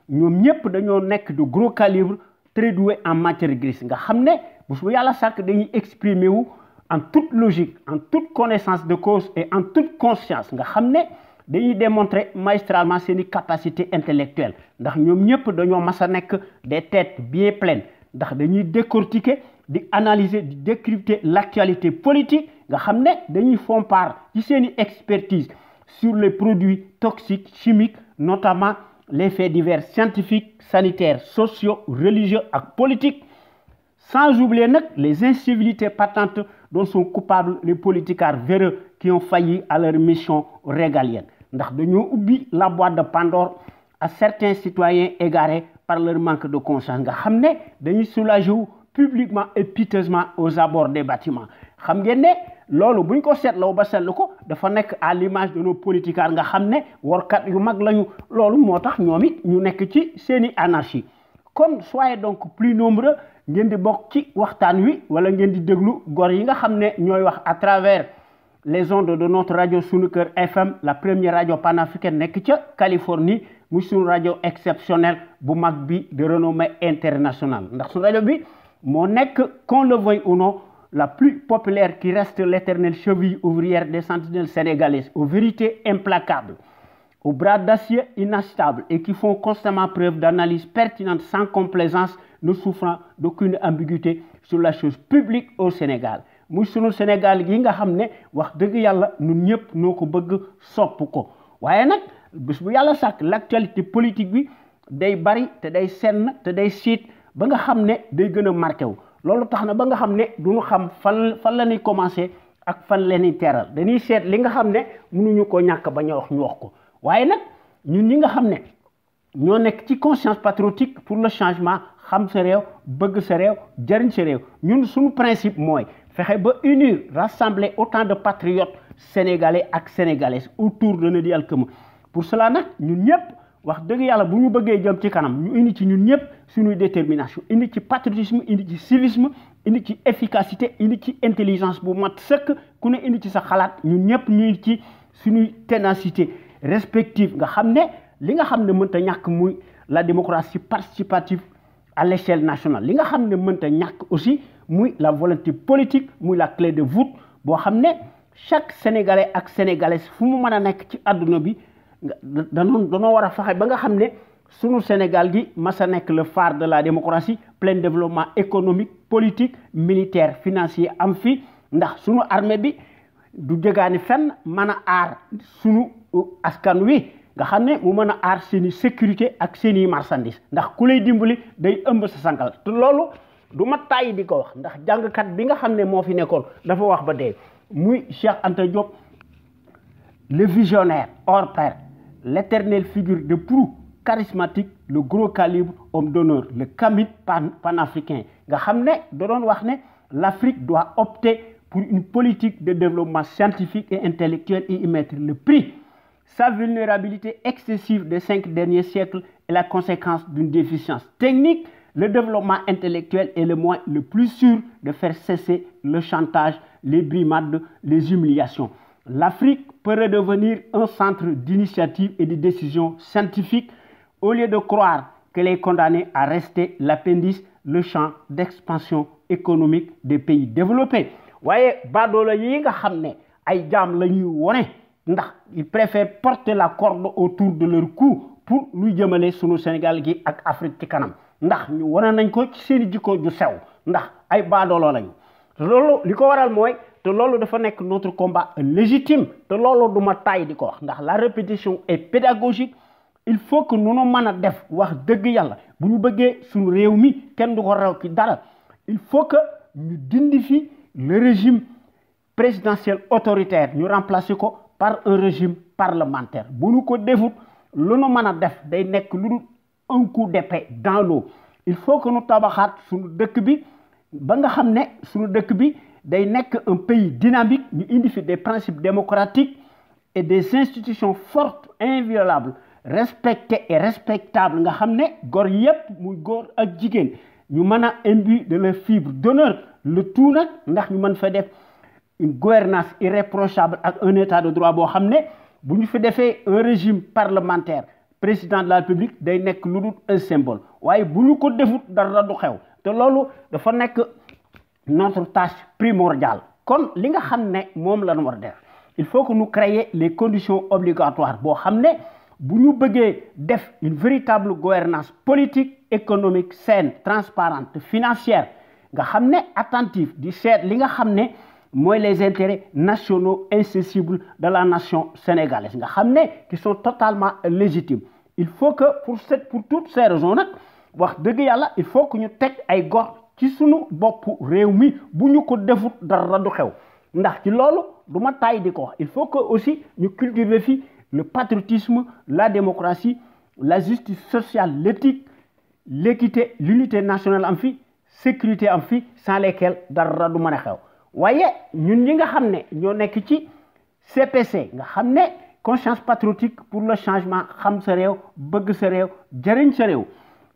ñoom ñëpp dañoo nekk de gros calibre très doués en matière grise nga xam ne bu yàlla sàkk dañuy exprimer wu en toute logique en toute connaissance de cause et en toute conscience nga xam ne dañuy démontrer magistralement seeni capacité intellectuelle ndax ñoom ñëpp dañoo mas a nekk des têtes bien pleines ndax dañuy décortiquer di analyser di décrypter l'actualité politique nga xam ne dañuy font part ci seeni expertise sur les produits toxiques chimiques notamment les faits divers scientifiques sanitaires sociaux religieux et politiques sans oublier les incivilités patentes dont sont coupables les politicards véreux qui ont failli à leur mission régalienne ndax dañoo ubbi la boîte de Pandore à certains citoyens égarés par leur manque de conscience nga xam ne dañuy soulager wu publiquement et piteusement aux abords des bâtiments xam ngeen ne loolu buñ ko seetloo ba seetlu ko dafa nekk à l'image de nos politicards nga xam ne warkat yu mag lañu loolu moo tax ñoom it ñu nekk ci seeni anarchie kon soyez donc plus nombreux ngeen di bokk ci waxtaan wi wala ngeen di déglu gor yi nga xam ne ñooy wax à travers les ondes de notre radio Sunuker FM la première radio panafricaine nekk ca Californie muy suñu radio exceptionnelle bu mag bi de renommée internationale ndax suñu rajo bi moo nekk qu'on le veuille ou non la plus populaire qui reste l'éternelle cheville ouvrière des sentinelles sénégalaises aux vérités implacables aux bras d'acier inachetables et qui font constamment preuve d'analyse pertinente sans complaisance ne souffrant d'aucune ambiguïté sur la chose publique au Sénégal muy sunu Sénégal gi nga xam ne wax dëgg yàlla ñun ñëpp noo ko bëgg sopp ko waaye nag bés bu yàlla sàkk l'actualité politique bi day bari te day senn te day siit ba nga xam ne day gën a marqué wu loolu tax na ba nga xam ne duñu xam fan la ñuy commencé ak fan la ñuy teeral dañuy seet li nga xam ne mënuñu ko ñàkk ba ñu wax ko waaye nag ñun ñi nga xam ne ñoo nekk ci conscience patriotique pour le changement xam sa réew bëgg sa réew jariñ sa réew ñun suñu principe mooy fexe ba unir rassembler autant de patriotes sénégalais ak sénégalaises autour de Nedi Alkema pour cela nag ñun ñëpp wax dëgg yàlla bu ñu bëggee jëm ci kanam ñu indi ci ñun ñëpp suñuy détermination indi ci patriotisme indi ci civisme indi ci efficacité indi ci intelligence bu mat sëkk ku ne indi ci sa xalaat ñun ñëpp ñu indi ci suñuy ténacité respective nga xam ne li nga xam ne mënta ñàkk muy la démocratie participative à l'échelle nationale li nga xam ne mënta ñàkk aussi muy la volonté politique muy la clé de voûte boo xam ne chaque sénégalais ak sénégalaise fu mu mën a nekk ci àdduna bi danoo war a fexe ba nga xam ne sunu Sénégal gi mas a nekk le phare de la démocratie plein développement économique politique militaire financier am fi ndax sunu armée bi du jëgaani fenn mën a aar sunu askan wi nga xam ne mu mën a aar seeni sécurité ak seeni marchandise ndax ku lay dimbali day ëmb sa sankal te loolu du ma tàyyi di ko wax ndax jàngkat bi nga xam ne moo fi nekkoon dafa wax ba dee muy Cheikh Anta Diop le visionnaire hors pair, l'éternelle figure de proue charismatique, le gros calibre, homme d'honneur, le Kamit panafricain. L'Afrique doit opter pour une politique de développement scientifique et intellectuel et y mettre le prix. Sa vulnérabilité excessive des 5 derniers siècles est la conséquence d'une déficience technique. Le développement intellectuel est le moyen le plus sûr de faire cesser le chantage, les brimades, les humiliations. L'Afrique peut redevenir un centre d'initiative et de décision scientifique au lieu de croire qu'elle est condamnée à rester l'appendice, le champ d'expansion économique des pays développés. Voyez, badoola yi nga xamné ay jam lañuy woné ndax ils préfèrent porter la corde autour de leur cou pour luy jëmale sunu Sénégal gi ak Afrique ci kanam ndax ñu woné nañ ko ci seen jikko ju sew ndax ay badoolo lañu lolu liko waral moy te lolu dafa nek notre combat légitime te lolu duma tay diko wax ndax la répétition est pédagogique. Il faut que nous mëna def wax deug yalla bu ñu bëggé suñu réew mi kenn du ko raw ci dara. Il faut que ñu dindi fi le régime présidentiel autoritaire ñu remplacer ko par un régime parlementaire. Bu ñu ko defut lu ñu mëna def day nek lu un coup d'épée dans l'eau. Il faut que nous tabaxat suñu dëkk bi ba nga xamné suñu dëkk bi day nek un pays dynamique ñu indi fi des principes démocratiques et des institutions fortes inviolables respectées et respectables nga xamné gor yépp muy gor ak jigen ñu mëna imbu de leur fibre d'honneur le tout nak ndax ñu mën fa def une gouvernance irréprochable ak un état de droit bo xamné bu ñu fi défé un régime parlementaire président de la République day nek lu dul un symbole waye bu ñu ko defut dara du xew te lolu dafa nek notre tâche primordiale. Kon li nga xamné mom la ñu war def il faut que nous créions les conditions obligatoires bo xamné bu ñu bëggé def une véritable gouvernance politique économique saine transparente financière nga xamné attentif di seet li nga xamné moy les intérêts nationaux incessibles de la nation sénégalaise nga xamné qui sont totalement légitimes. Il faut que pour toutes ces raisons nak wax deug yalla il faut que ñu tek ay gox ci sunu bop réew mi bu ñu ko defut dara du xew ndax ci lolu duma tay di ko wax. Il faut que aussi ñu cultiver fi le patriotisme, la démocratie, la justice sociale, l'éthique, l'équité, l'unité nationale en fi, sécurité en fi, sans lesquelles dara du mëna xew. Waye ñun ñi nga xamné ñoo nekk ci CPC nga xamné conscience patriotique pour le changement xam sa réew bëgg sa réew jëriñ sa réew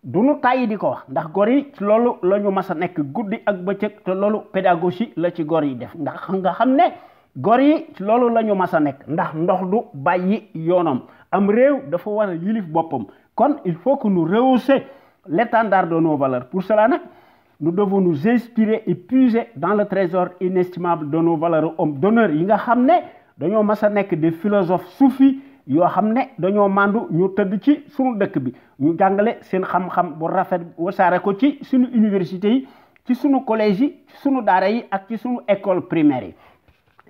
duñu tàyyi di ko wax ndax gor yi ci loolu la ñu mas a nekk guddi ak bëccëg te loolu pédagogie la ci gor yi def ndax nga xam ne gor yi ci loolu la ñu mas a nekk ndax ndox du bàyyi yoonam am réew dafa war a yilif boppam kon il faut que nous rehausser l'étendard de nos valeurs. Pour cela nag nous devons nous inspirer et puiser dans le trésor inestimable de nos valeurs hommes d'honneur yi nga xam ne dañoo mas a nekk des philosophes soufis yoo xam ne dañoo mandu ñu tëdd ci suñu dëkk bi ñu jàngale seen xam-xam bu rafet wasaare ko ci suñu université yi ci suñu collège yi ci suñu daara yi ak ci suñu école primaire yi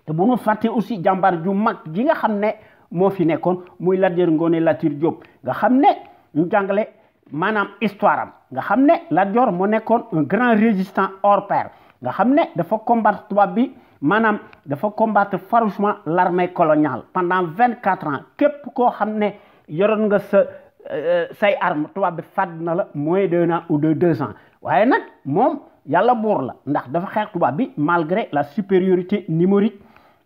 te bu ñu fàtte aussi jàmbaar ju mag ji nga xam ne moo fi nekkoon muy Lat Dior Ngoné Latyr Diop nga xam ne ñu jàngale maanaam histoire am nga xam ne Lat Dior moo nekkoon un grand résistant hors pair nga xam ne dafa combattre tubaab bi maanaam dafa combattre farouchement l'armée coloniale pendant 24 ans képp koo xam ne yoroon nga say arme tubaab bi fàdd na la moins d'un an ou de 2 ans waaye nag moom yàlla buur la ndax dafa xeex tubaab bi malgré la supériorité numérique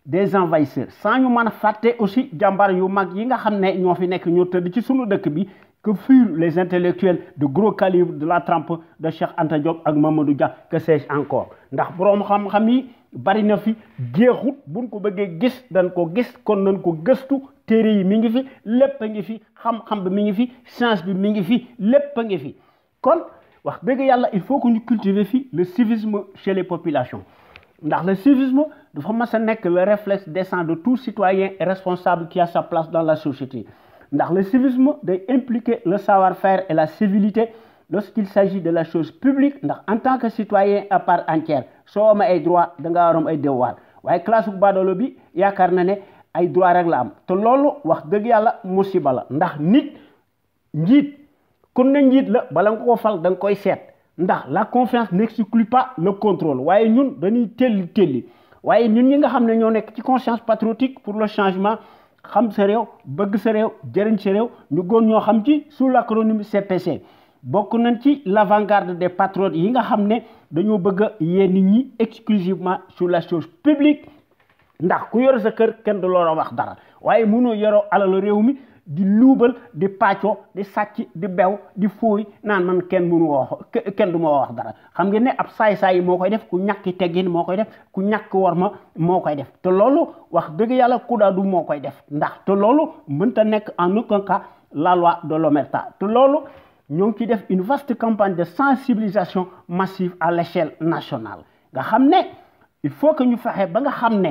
des envahisseurs sans ñu mën a fàtte aussi jàmbar yu mag yi nga xam ne ñoo fi nekk ñoo tëdd ci sunu dëkk bi que furent les intellectuels de gros calibre de la trempe de Cheikh Anta Diop ak Mamadou Dia que sais-je encore ndax borom xam-xam yi bari na fi jeexut buñ ko bëggee gis dañ ko gis kon nañ ko gëstu téere yi mi ngi fi lépp a ngi fi xam-xam bi mi ngi fi science bi mi ngi fi lépp a ngi fi kon wax dëgg yàlla il faut que ñu cultiver fi le civisme chez les populations ndax le civisme dafa mas a nekk le réflexe décent de tout citoyen responsable qui a sa place dans la société ndax le civisme day impliquer le savoir-faire et la civilité lorsqu'il s'agit de la chose publique ndax en tant que citoyen à part entière soo amee ay droit da nga war am ay devoir waaye classe bu baadoolo bi yaakaar na ne ay droit rek la am te loolu wax dëgg yàlla musiba la ndax nit njiit kon na njiit la bala nga ko fal da nga koy seet ndax la confiance n'exclut pas le contrôle waaye ñun dañuy telli waaye ñun ñi nga xam ne ñoo nekk ci conscience patriotique pour le changement xam sa réew bëgg sa réew jëriñ sa réew ñu gën ñoo xam ci sous l'acronyme CPC bokk nañ ci l'avant-garde des patriotes yi nga xam ne dañoo bëgg a yee nit ñi exclusivement sur la chose publique ndax ku yor sa kër kenn du loo wax dara waaye mënoo yoroo alal réew mi di luubal di pàccoo di sàcc di bew di fooy naan man kenn mënu wax kenn du ma wax dara xam ngeen ne ab saay-saay moo koy def ku ñàkki teggin moo koy def ku ñàkk worma moo koy def te loolu wax dëgg yàlla kudaadu moo koy def ndax te loolu mënta nekk en aucun cas la loi de l'omerta te loolu ñoo ngi ci def une vaste campagne de sensibilisation massive à l'échelle nationale nga xam ne il faut que ñu fexe ba nga xam ne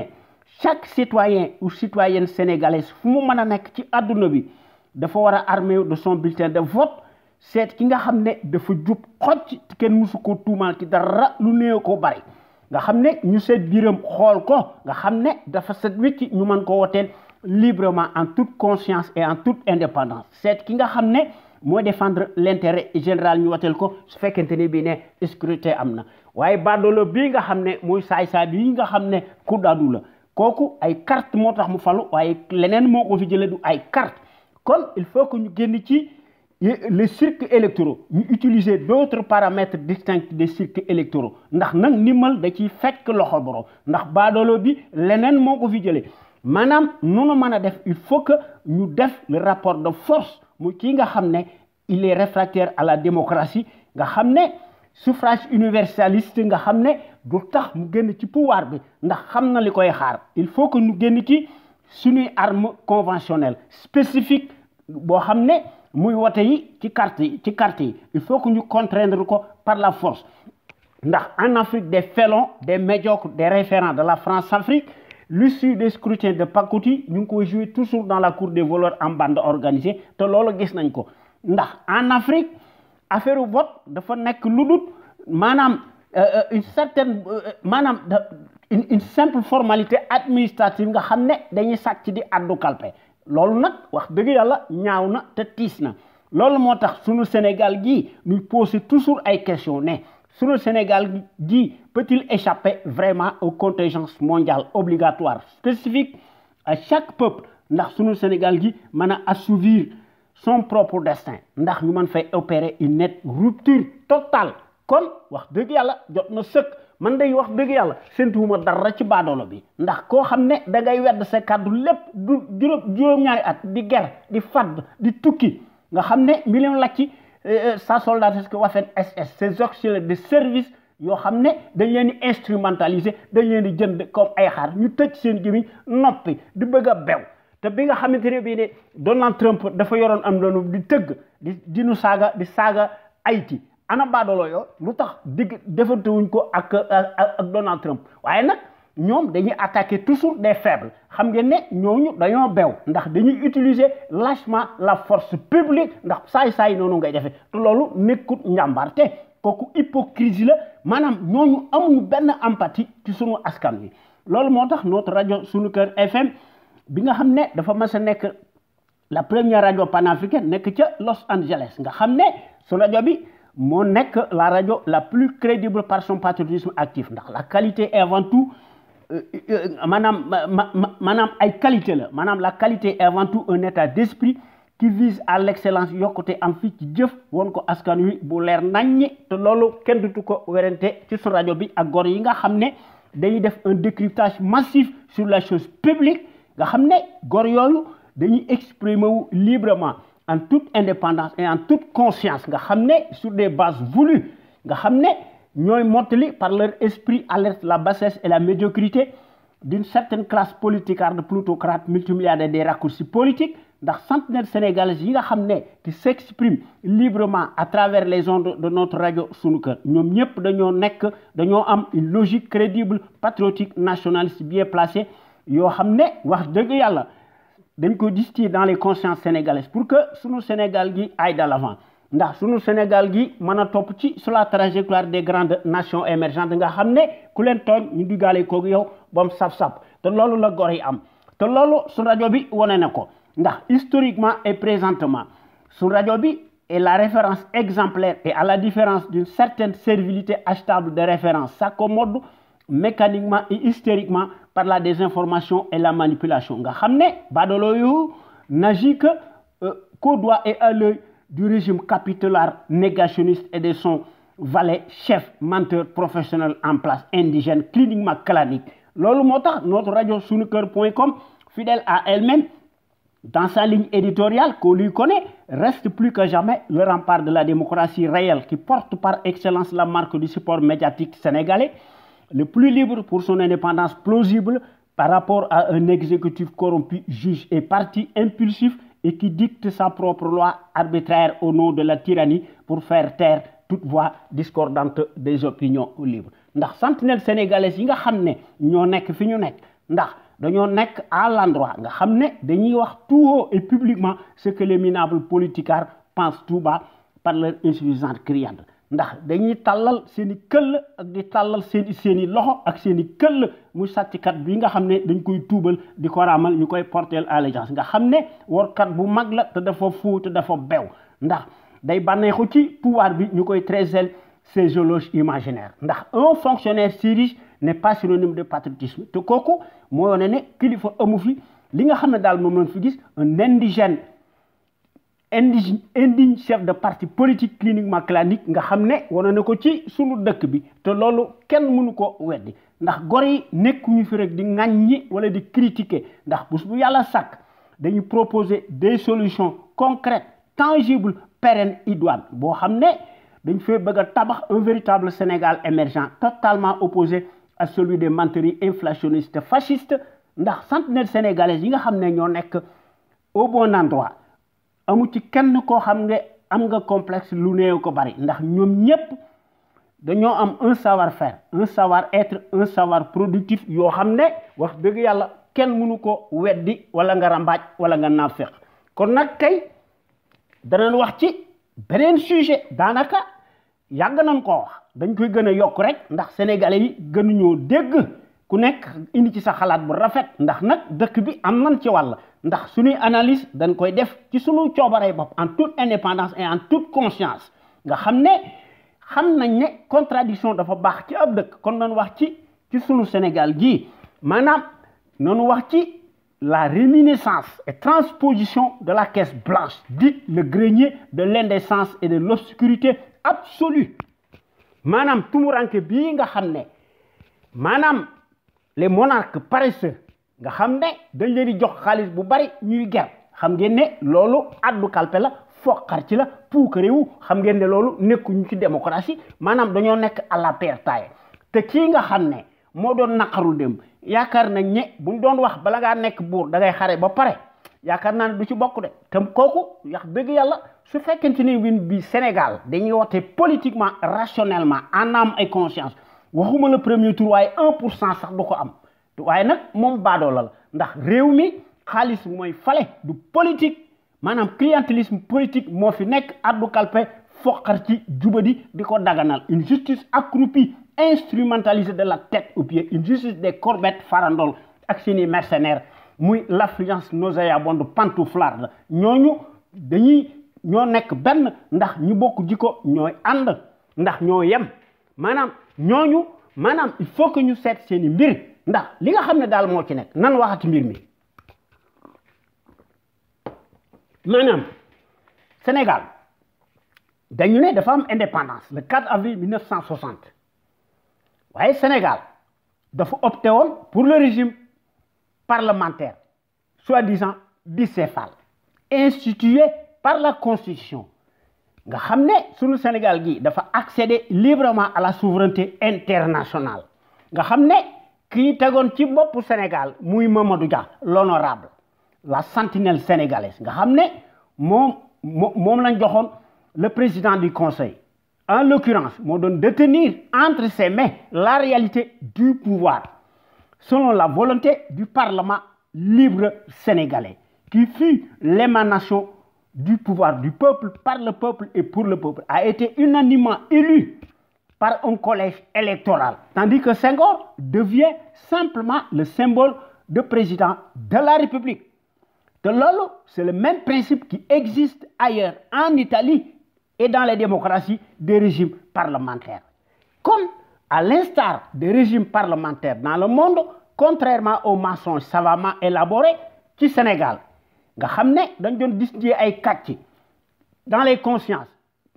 chaque citoyen ou citoyenne sénégalaise fu mu mën a nekk ci àdduna bi dafa war a armé de son bulletin de vote seet ki nga xam ne dafa jub xocc kenn musu ko tuumaal ci dara lu néew ko bari nga xam ne ñu seet biiram xool ko nga xam ne dafa set wicc ñu mën ko woteel librement en toute conscience et en toute indépendance seet ki nga xam ne mooy défendre l'intérêt général ñu woteel ko su fekkente ne bii ne scrutin am na waaye baadoolo bii nga xam ne mooy saay-saay bii nga xam ne ku daadu la kooku ay carte moo tax mu falu waaye leneen moo ko fi jëlee du ay carte kon il faut que ñu génn ci les circuits électoraux ñu utiliser d'autres paramètres distincts des circuits électoraux ndax nag ndimbal da ciy fekk loxo borom ndax baadoolo bi leneen moo ko fi jëlee maanaam noonu mën a def il faut que ñu def le rapport de force mu kii nga xam ne il est réfractaire à la démocratie nga xam ne suffrage universaliste nga xam ne du tax mu génn ci pouvoir bi ndax xam na li koy xaar il faut que ñu génn ci suñuy arme conventionnelle spécifique boo xam ne muy wote yi ci carte yi il faut que ñu contraindre ko par la force ndax en Afrique des félons des médiocres des référents de la France-Afrique l'issue des scrutins de pacotille ñu ngi koy jouer toujours dans la cour des voleurs en bande organisée te loolu gis nañ ko ndax en Afrique affaire vote dafa nekk lu dul maanaam une certaine maanaam une simple formalité administrative nga xam ne dañuy sàcc di addu kalpe loolu nag wax dëgg yàlla ñaaw na te tiis na loolu moo tax sunu Sénégal gii ñuy poser toujours ay questions ne sunu Sénégal gii peut-il échapper vraiment aux contingences mondiales obligatoires spécifiques à chaque peuple ndax sunu Sénégal gi mën a assouvir son propre destin ndax ñu mën fay opérer une nette rupture totale kon wax dëgg yàlla jot na sëkk man day wax dëgg yàlla séntuwuma dara ci baadoolo bi ndax koo xam ne da ngay wedd sa kàddu lépp du juróom-ñaari at di ger di fadd di tukki nga xam ne million la ci sa soldatesque Waffen SS ces auxiliaires de service yoo xam ne dañ leen di instrumentaliser dañ leen di jënd comme ay xaar ñu tëj seen gémmiñ noppi di bëgg a bew te bi nga xamante ne bii ne Donald Trump dafa yoroon am doonu di tëgg di nu saaga di saaga Haïti ana baadoolo yoo lu tax defante wuñ ko ak Donald Trump waaye nag ñoom dañuy attaquer toujours des faibles xam ngeen ne ñooñu dañoo bew ndax dañuy utiliser lâchement la force publique ndax saay noonu ngay defee te loolu nekkut njàmbaarte kooku hypocrisie la maanaam ñooñu amuñu benn empathie ci sunu askan wi loolu moo tax notre rajo Sunu Kër FM bi nga xam ne dafa mas a nekk la première radio panafricaine nekk ca Los Angeles nga xam ne su rajo bi moo nekk la radio la plus crédible par son patriotisme actif ndax la qualité est avant tout maanaam ay qualité la maanaam la qualité est avant tout un état d'esprit qui vise à l'excellence yokkute am fii ci jëf woon ko askan wi bu leer naññi te loolu kenn dutu ko werante ci su rajo bi ak gor yi nga xam ne dañuy def un décryptage massif sur la chose publique nga xam ne gor yooyu dañuy exprimer wu librement en toute indépendance et en toute conscience nga xam ne sur des bases voulues nga xam ne ñooy mottali par leur esprit alerte la bassesse et la médiocrité d'une certaine classe politicarde plutocrate multimilliardaire des raccourcis politiques ndax centenaires sénégalais yi nga xam ne qui s'expriment librement à travers les ondes de notre radio Sunu Kër ñoom ñëpp dañoo am une logique crédible patriotique nationaliste bien placée yoo xam ne wax dëgg yàlla dañ ko distiller dans les consciences sénégalaises pour que sunu Sénégal gi aille de l'avant ndax sunu Sénégal gi mën a topp ci sur la trajectoire des grandes nations émergentes nga xam ne ku leen tooñ ñu diggaale koog yow ba mu saf-saf te loolu la gor yi am te loolu sunu rajo bi wane na ko ndax historiquement et présentement sunu rajo bi est la référence exemplaire et à la différence d'une certaine servilité achetable de référence s'accommode mécaniquement et hystériquement par la désinformation et la manipulation nga xam ne badolo yu n'agit que qu'au doigt et à l'œil du régime capitulaire négationniste et de son valet chef menteur professionnel en place indigène cliniquement clanique loolu moo tax notre radio sunuker.com fidèle à elle-même dans sa ligne éditoriale qu'on lui connaît reste plus que jamais le rempart de la démocratie réelle qui porte par excellence la marque du support médiatique sénégalais le plus libre pour son indépendance plausible par rapport à un exécutif corrompu, juge et parti impulsif et qui dicte sa propre loi arbitraire au nom de la tyrannie pour faire taire toute voix discordante des opinions libres. ndax sentinelle sénégalais yi nga xam ne ñoo nekk fi ñu nekk ndax dañoo nekk à l'endroit nga xam ne dañuy wax tout haut et publiquement ce que les minables politicards pensent tout bas par leur insuffisante criante ndax dañuy tàllal seen i këll ak di tàllal seen i loxo ak seen i këll muy sàcckat bi nga xam ne dañ koy tuubal di ko raamal ñu koy porter allégeance nga xam ne warkat bu mag la te dafa fuu te dafa bew ndax day bànneexu ci pouvoir bi ñu koy trésel ses éloges imaginaires ndax un fonctionnaire si riche n'est pas synonyme de patriotisme te kooku moo yone ne kilifa amu fi li nga xam ne daal moom lañ fi gis un indigène indigne chef de parti politique cliniquement clanique nga xam ne wane na ko ci sunu dëkk bi te loolu kenn mënu ko weddi ndax gor yi nekkuñu fi rek di ŋàññi wala di critiquer ndax bés bu yàlla sàkk dañuy proposer des solutions concrètes tangibles pérennes idoines boo xam ne dañ fee bëgg a tabax un véritable Sénégal émergent totalement opposé à celui des menteries inflationnistes fascistes ndax centenaire sénégalais yi nga xam ne ñoo nekk au bon endroit amu ci kenn koo xam ne am nga complexe lu néew ko bari ndax ñoom ñépp dañoo am un savoir-faire un savoir-être un savoir productif yoo xam ne wax dëgg yàlla kenn mënu ko weddi wala nga rambaaj wala nga naafeq kon nag kay danañ wax ci beneen sujet daanaka yàgg nañ koo wax dañ koy gën a yokk rek ndax sénégalais yi gënuñoo dégg ku nekk indi ci sa xalaat bu rafet ndax nag dëkk bi am nañ ci wàll ndax suñuy analyse dañ koy def ci suñu coobaree bopp en toute indépendance et en toute conscience nga xam nañ ne contradiction dafa baax ci ab dëkk kon nañ wax ci suñu Sénégal gii maanaam nañu wax ci la réminiscence et transposition de la caisse blanche dite le grenier de l'indécence et de l'obscurité absolue maanaam tumuranke bii nga xam ne maanaam les monarques paresseux nga xam ne dañ leen di jox xaalis bu bari ñuy ger xam ngeen ne loolu addu kalpe la foqar ci la puukaréewu xam ngeen ne loolu nekkuñu ci démocratie maanaam dañoo nekk à la perte te kii nga xam ne moo doon naqaru dem yaakaar nañ ne buñ doon wax bala ngaa nekk buur da ngay xare ba pare yaakaar naa ne du ci bokk de te kooku wax dëgg yàlla su fekkente ni bi Sénégal dañuy wote politiquement rationnellement en âme et conscience waxuma le premier tour waaye 1% sax du ko am waaye nag moom baadoola la ndax réew mi xaalis mooy fale du politique maanaam clientélisme politique moo fi nekk addu kalpe foqar ci jubadi di ko daganal une justice accroupie instrumentalisée de la tête aux pieds une justice des corbettes farandol ak seeni mercenaires muy l'affluence nauséabonde pantouflarde ñooñu ñoo nekk benn ndax ñu bokk jikko ñooy ànd ndax ñoo yem maanaam ñooñu maanaam il faut que ñu seet seeni mbir ndax li nga xam ne daal moo ci nekk nan waxati mbir mi maanaam Sénégal dañu ne dafa am indépendance le 4 avril 1960 waaye Sénégal dafa opté woon pour le régime parlementaire soi-disant bicéphale institué par la Constitution nga xam ne sunu Sénégal gi dafa accéder librement à la souveraineté internationale nga xam ne kii tegoon ci boppu Sénégal muy Mamadou Dia l'honorable la sentinelle sénégalaise nga xam ne moom lañ joxoon le président du conseil en l'occurrence moo doon détenir entre ses mains la réalité du pouvoir selon la volonté du Parlement libre sénégalais qui fut l'émanation du pouvoir du peuple, par le peuple et pour le peuple, a été unanimement élu par un collège électoral, tandis que Senghor devient simplement le symbole de président de la République. De lolo, c'est le même principe qui existe ailleurs, en Italie et dans les démocraties des régimes parlementaires. Comme à l'instar des régimes parlementaires dans le monde, contrairement aux mensonges savamment élaborés du Sénégal, nga xamné dañ doon distinguer ay kàcc dans les consciences,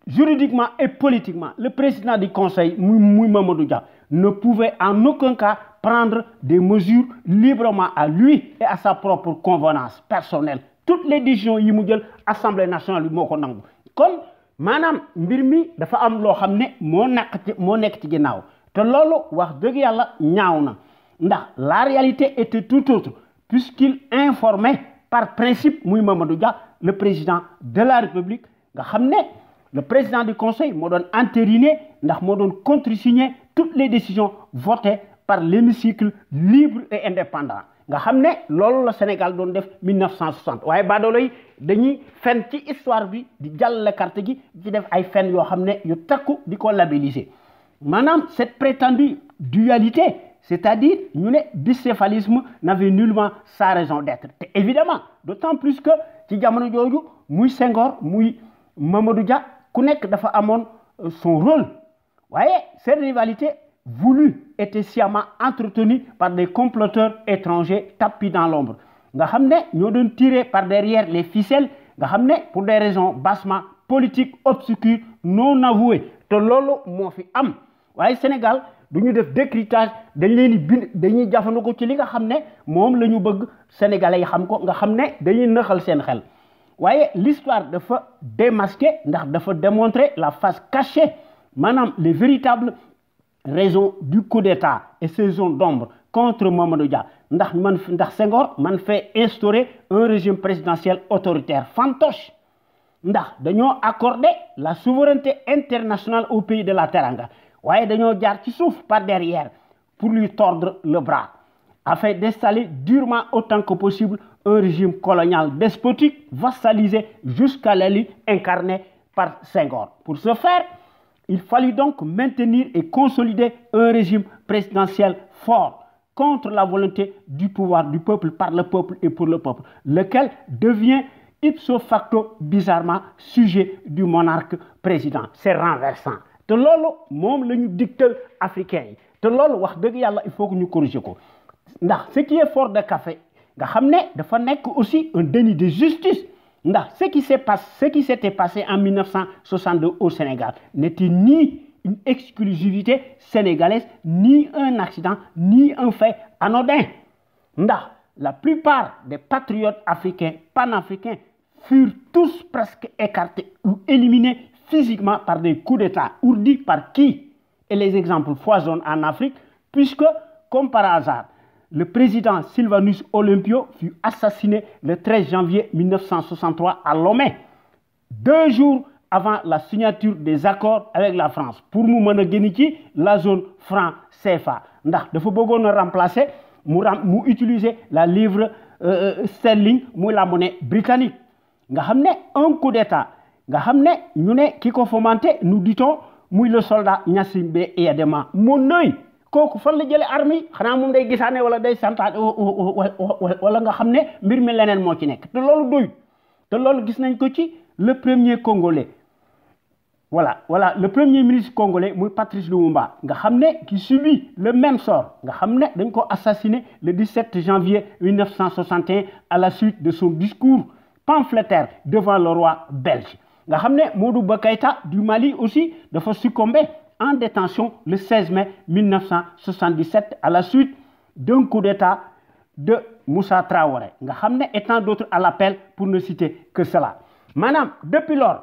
juridiquement et politiquement, le président du conseil, Mamadou Dia, ne pouvait en aucun cas prendre des mesures librement à lui et à sa propre convenance personnelle. Toutes les décisions yi mu jël assemblée nationale bi moko nangu. Kon manam mbir mi dafa am lo xamné mo nek ci ginaaw. Te lolu wax deug yalla ñaaw na. Ndax la réalité était tout autre puisqu'il informait par principe Mamadou Dia, le président de la République, nga xamné le président du conseil m'a donné entériné, m'a donné contre-signé toutes les décisions votées par l'hémicycle libre et indépendant. Nga xamné lolu le Sénégal doon def 1960 waye badolo yi dañuy fen ci histoire bi di jall carte gi di def ay fen yo xamné yu takku diko labelliser. Manam cette prétendue dualité, c'est-à-dire ñu né bicéphalisme n'avait nullement sa raison d'être. Évidemment, d'autant plus que ci jamono joju muy Senghor muy Mamadou Dia ku nek dafa amone son rôle. Voyez, cette rivalité voulue était sciemment entretenue par des comploteurs étrangers tapis dans l'ombre. Nga xamné ñoo doon tirer par derrière les ficelles, nga xamné pour des raisons bassement politiques obscures non avouées. Te lolu mo fi am. Waye Sénégal duñu def décryptage dañ leen di bind dañuy jafandiko ci li nga xamné mom lañu bëgg sénégalais yi xam ko nga xamné dañuy nëxal seen xel. Voyez, l'histoire dafa démasquer ndax dafa démontrer la face cachée, manam les véritables raisons du coup d'état et ses zones d'ombre contre Mamadou Dia. Ndax Senghor man fait instaurer un régime présidentiel autoritaire fantoche. Ndax dañoo accorder la souveraineté internationale au pays de la Teranga. Waye dañoo jaar ci souf par derrière pour lui tordre le bras afin d'installer durement autant que possible un régime colonial despotique vassalisé jusqu'à l'élite incarnée par Senghor. Pour ce faire, il fallut donc maintenir et consolider un régime présidentiel fort contre la volonté du pouvoir du peuple par le peuple et pour le peuple, lequel devient ipso facto bizarrement sujet du monarque président. C'est renversant. Te lolu mom lañu dicteur africain yi. Te lolu wax deug yalla il faut que ñu corriger ko. Ndax ce qui est fort de café nga xamné dafa nek aussi un déni de justice. Ndax ce qui s'était passé en 1962 au Sénégal n'était ni une exclusivité sénégalaise, ni un accident, ni un fait anodin. Ndax la plupart des patriotes africains, panafricains, furent tous presque écartés ou éliminés physiquement par des coups d'État, ourdis par qui? Et les exemples foisonnent en Afrique, puisque, comme par hasard, le président Sylvanus Olympio fut assassiné le 13 janvier 1963 à Lomé, 2 jours avant la signature des accords avec la France, pour nous mener la zone franc CFA. Ndax dafa bëggoon remplacer mu utiliser la livre sterling, la monnaie britannique. Nga xamné un coup d'État nga xamné ñu né kiko fomenté, nous dit-on, muy le soldat Gnassingbé Eyadema mon œil kooku fan la jëlé armée xana mom day gisané wala day santaat wala nga xamné mbir mi leneen mo ci nek te lolu doy te lolu gis nañ ko ci le premier congolais. Voilà, le premier ministre congolais, Patrice Lumumba, qui subit le même sort. Dañ ko assassiné le 17 janvier 1961 à la suite de son discours pamphlétaire devant le roi belge. Modou Bakaïta du Mali aussi dafa succomber en détention le 16 mai 1977 à la suite d'un coup d'état de Moussa Traoré. Et tant d'autres à l'appel pour ne citer que cela. Madame, depuis lors,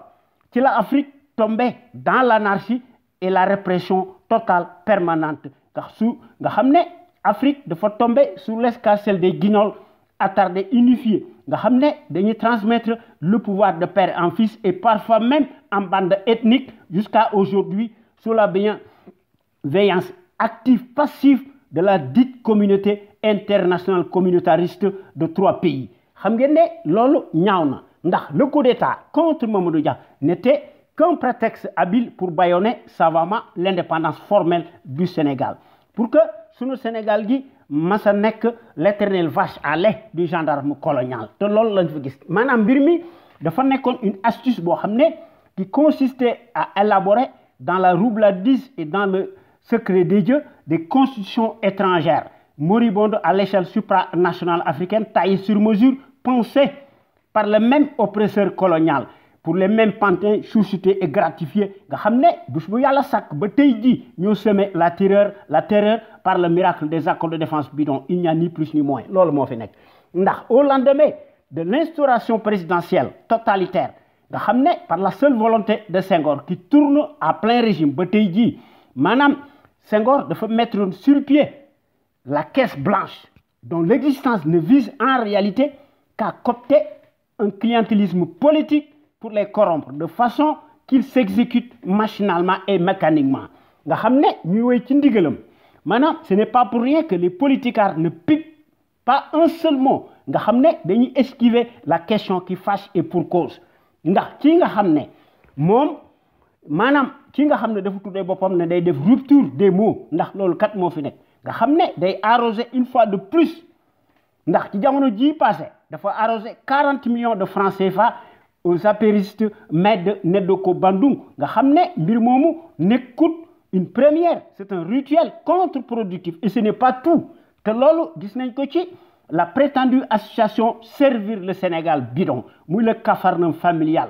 l'Afrique tombait dans l'anarchie et la répression totale permanente. L'Afrique doit tomber sous l'escarcelle des guignols attardés, unifiés. Nous transmettre le pouvoir de père en fils et parfois même en bande ethnique jusqu'à aujourd'hui sous la bienveillance active, passive de la dite communauté internationale communautariste de 3 pays. Xam ngeen ne loolu ñaaw na le coup d'État contre Mamadou Dia n'était qu'un prétexte habile pour bâillonner savamment l'indépendance formelle du Sénégal. Pour que sunu Sénégal gi masa nekk l'éternelle vache à lait du gendarme colonial. te loolu lañ fa gis maanaam mbir mi dafa nekkoon une astuce boo xam ne qui consistait à élaborer dans la roublardise et dans le secret des dieux des constitutions étrangères moribondes à l'échelle supranationale africaine taillées sur mesure, pensées par le même oppresseur colonial pour les mêmes pantins chouchoutés et gratifiés nga xam ne bés bu yàlla sàkk ba tey jii ñoo semé la terreur par le miracle des accords de défense bidon il n'y a ni plus ni moins loolu moo fi nekk ndax au lendemain de l'instauration présidentielle totalitaire nga xam ne par la seule volonté de Senghor qui tourne à plein régime ba tey jii maanaam Senghor dafa mettre sur pied la caisse blanche dont l'existence ne vise en réalité qu'à coopter un clientélisme politique pour les corrompre de façon qu'ils s'exécutent machinalement et mécaniquement nga xam ne ñuy woy ci ndigalam maanaam ce n'est pas pour rien que les politicards ne piquent pas un seul mot nga xam ne dañuy esquiver la question qui fâche et pour cause ndax ci nga xam ne moom maanaam ci nga xam ne dafa tuddee boppam ne day def rupture des mots ndax loolu kat moo fi nekk nga xam ne day arroser une fois de plus ndax ci jamono ji passé dafa arroser 40 millions de francs CFA aux apéristes Med Nedoko Bandung nga xam ne mbir moomu nekkut une première c'est un rituel contre-productif et ce n'est pas tout te loolu gis nañ ko ci la prétendue association Servir le Sénégal bidon muy le capharnaüm familial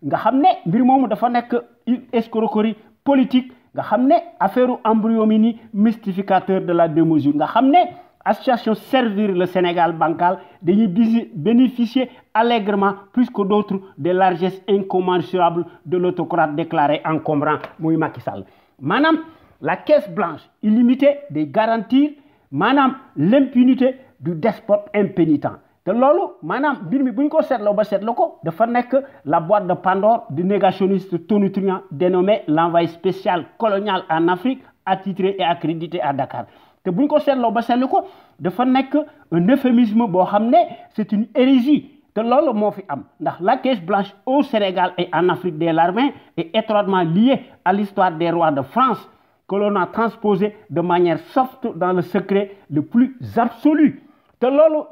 nga xam ne mbir moomu dafa nekk une escroquerie politique nga xam ne affaire embryomanie mystificateur de la démesure nga xam ne association Servir le Sénégal bancal dañuy bénéficier allègrement plus que d'autres des largesses incommensurables de l'autocrate déclaré encombrant muy Macky Sall maanaam la caisse blanche illimitée day garantir maanaam l'impunité du despote impénitent te loolu maanaam mbir mi bu ñu ko seetloo ba seetloo ko dafa nekk la boîte de Pandore du négationniste tonitruand dénommé l'envoyé spécial colonial en Afrique attitré et accrédité à Dakar te bu ñu ko seetloo ba seetlu ko dafa nekk un euphémisme boo xam ne c'est une hérésie te loolu moo fi am ndax la caisse blanche au Sénégal et en Afrique des Larmins est étroitement liée à l'histoire des rois de France que l'on a transposé de manière soft dans le secret le plus absolu te loolu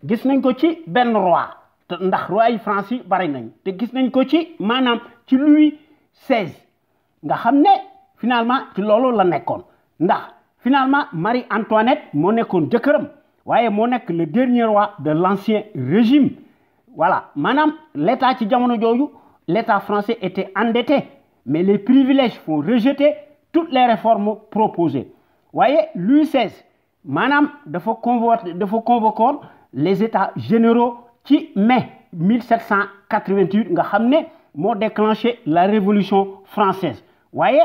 gis nañ ko ci benn roi te ndax roi yi France yi bari nañ te gis nañ ko ci maanaam ci Louis XVI nga xam ne finalement ci loolu la nekkoon ndax finalement Marie-Antoinette moo nekkoon jëkkëram waaye moo nekk le dernier roi de l'ancien régime voilà maanaam l'état ci jamono jooju l'état français était endetté mais les privilèges font rejeter toutes les réformes proposées waaye Louis XVI maanaam dafa convoquer les états généraux ci mai 1788 nga xam ne moo déclenché la révolution française waaye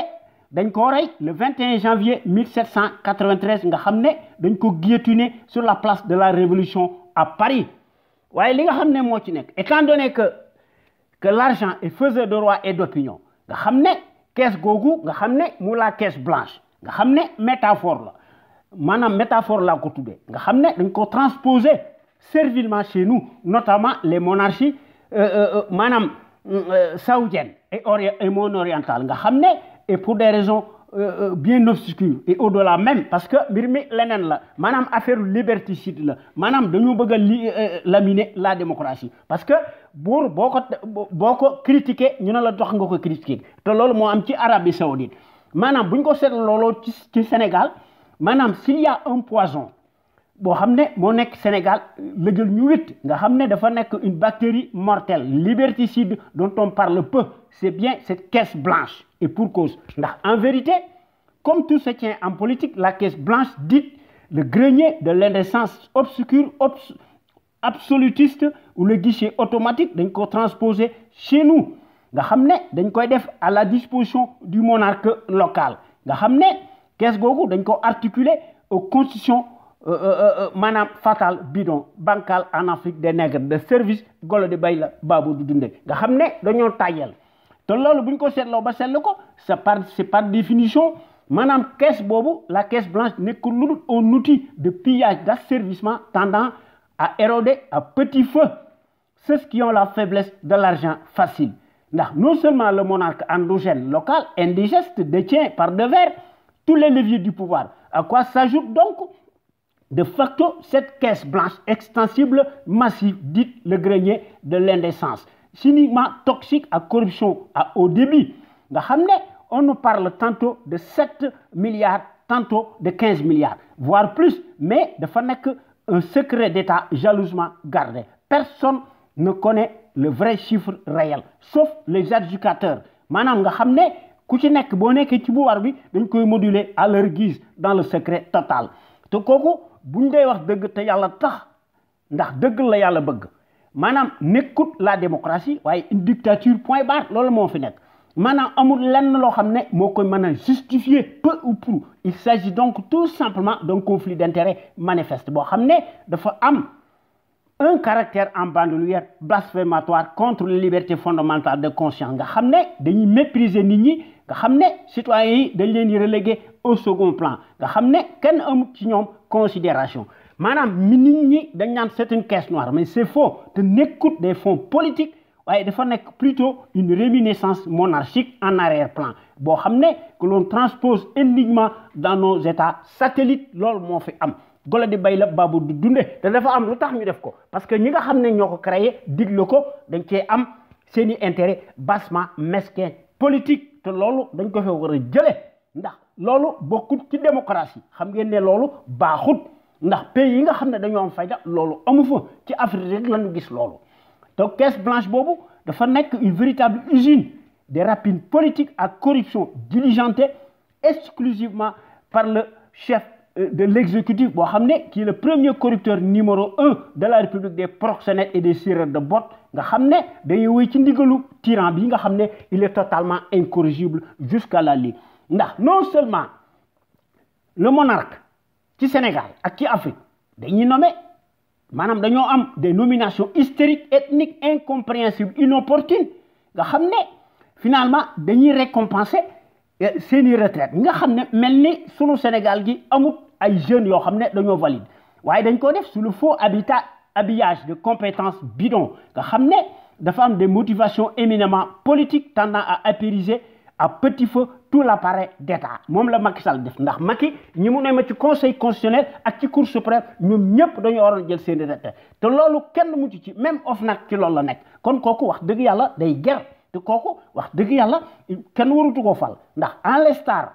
dañ ko rey le 21 janvier 1793 nga xam ne dañ ko guillotiné sur la place de la Révolution à Paris waaye li nga xam ne moo ci nekk étant donné que l'argent est faiseur de roi et d'opinion nga xam ne caisse googu nga xam ne mu la caisse blanche nga xam ne métaphore la maanaam métaphore laa ko tuddee nga xam ne dañ ko transposer servilement chez nous notamment les monarchies maanaam saoudiennes et moyen-orientales nga xam ne et pour des raisons bien obscures et au-delà même parce que mbir mi leneen la maanaam affaire liberticide la maanaam dañoo bëgg a laminer la démocratie parce que buur boo ko critiquer ñu ne la dox nga ko critiquer te loolu moo am ci Arabie Saoudite maanaam bu ñu ko seetlu looloo ci Sénégal maanaam s'il y a un poison boo xam ne moo nekk Sénégal la jël ñu witt nga xam ne dafa nekk une bactérie mortelle liberticide dont on parle peu c'est bien cette caisse blanche et pour cause ndax en vérité comme tout se tient en politique la caisse blanche dite le grenier de l'indécence obscure absolutiste ou le guichet automatique dañ ko transposer chez nous nga xam ne dañ koy def à la disposition du monarque local nga xam ne caisse googu dañ ko articuler aux constitutions maanaam fatal bidon bancal en Afrique des nègres de service golo di bay la baabu du dunde nga xam ne dañoo tàyyel te loolu bu ñu ko seetloo ba seetlu ko c'est par définition maanaam caisse boobu la caisse blanche nekk lu dul un outil de pillage d'asservissement tendant à éroder à petit feu ceux qui ont la faiblesse de l'argent facile. Non seulement le monarque endogène local, indigeste, détient par devers tous les leviers du pouvoir, à quoi s'ajoute donc de facto cette caisse blanche extensible, massive, dite le grenier de l'indécence, cyniquement toxique à corruption à haut débit. On nous parle tantôt de 7 milliards, tantôt de 15 milliards, voire plus, mais de un secret d'État jalousement gardé. Personne ne connaît le vrai chiffre réel, sauf les éducateurs. Manam nga xamné ku ci nek bo nekké ci pouvoir bi dañ koy moduler à leur guise dans le secret total. Te koku buñ day wax deug te yalla tax ndax deug la yalla bëgg. Manam nekkut la démocratie waye une dictature point barre lolu mo fi nek. Manam amul lenn lo xamné mo koy mëna justifier peu ou prou. Il s'agit donc tout simplement d'un conflit d'intérêts manifeste bo xamné dafa am un caractère en bandoulière blasphématoire contre les libertés fondamentales de conscience nga xamné dañuy mépriser nit ñi nga xamné citoyens yi dañ leen di reléguer au second plan nga xamné kenn am ci ñom considération manam nit ñi dañ naan c'est une caisse noire mais c'est faux te nekkut des fonds politiques waaye dafa nekk plutôt une réminiscence monarchique en arrière-plan boo xamné que l'on transpose énigma dans nos états satellites lool mo fi am golo di bay la babu du dunde te dafa am lu tax ñu def ko parce que ñi nga xamné ñoko créer digle ko dañ ci am seeni intérêt bassement mesquin politique te loolu dañ ko fa wara jëlé ndax loolu bokkut ci démocratie xam ngeen né loolu baaxut ndax pays yi nga xamné dañu am fayda loolu amu fa ci Afrique rek lañu gis loolu donc caisse blanche bobu dafa nekk une véritable usine des rapines politiques à corruption diligentée exclusivement par le chef de l'exécutif qui est le premier corrupteur numéro 1 de la République des proxénètes et des sireurs de bottes nga xamné dañuy wéy ci ndigalu tyran bi nga xamné il est totalement incorrigible jusqu'à la lie ndax non seulement le monarque ci Sénégal ak ci Afrique dañuy nommer manam dañoo am des nominations hystériques ethniques incompréhensibles inopportunes nga xamné finalement dañuy récompenser seeni retraite nga xamné melni sunu Sénégal gi amut ay jeunes yo xamné dañoo valide waye dañ ko def sous le faux habillage de compétences bidons nga xamné dafa am des motivations éminemment politiques tendant à apaiser à petit feu tout l'appareil d'État mom la Macky Sall def ndax Macky ñi mu néma ci conseil constitutionnel ak ci cour suprême ñoom ñëpp dañu waroon jël seeni retraite te loolu kenn mu ci même OFNAC ci loolu la nekk kon kooku wax dëgg yàlla day ger te kooku wax dëgg yàlla kenn warutu ko fal ndax en l'instar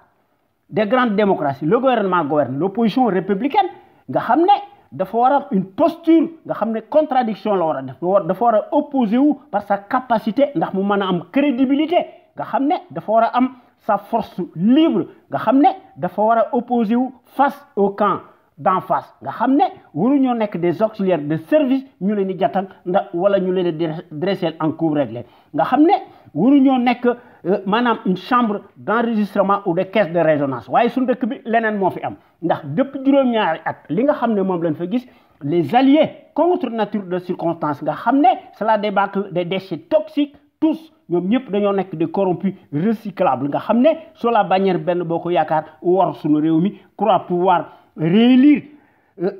des grandes démocraties le gouvernement gouverne l'opposition républicaine nga xam ne dafa war a une posture nga xam ne contradiction la war a def dafa war a opposé wu par sa capacité ndax mu mën a am crédibilité nga xam ne dafa war a am sa force libre nga xam ne dafa war a opposé wu face au camp d'en face nga xam ne waruñoo nekk des auxiliaires de service ñu leen di jàttal ndax wala ñu leen di dresser en cour réglé nga xam ne waruñoo nekk maanaam une chambre d'enregistrement ou de caisse de résonance waaye suñu dëkk bi leneen moo fi am ndax depuis juróom-ñaari at li nga xam ne moom lañ fa gis les alliés contre nature de circonstance nga xam ne c'est la débâcle des déchets toxiques tous ñoom ñëpp dañoo nekk des corrompus recyclables nga xam ne sur la bannière benn boo ko yaakaar war suñu réew mi croit pouvoir réélire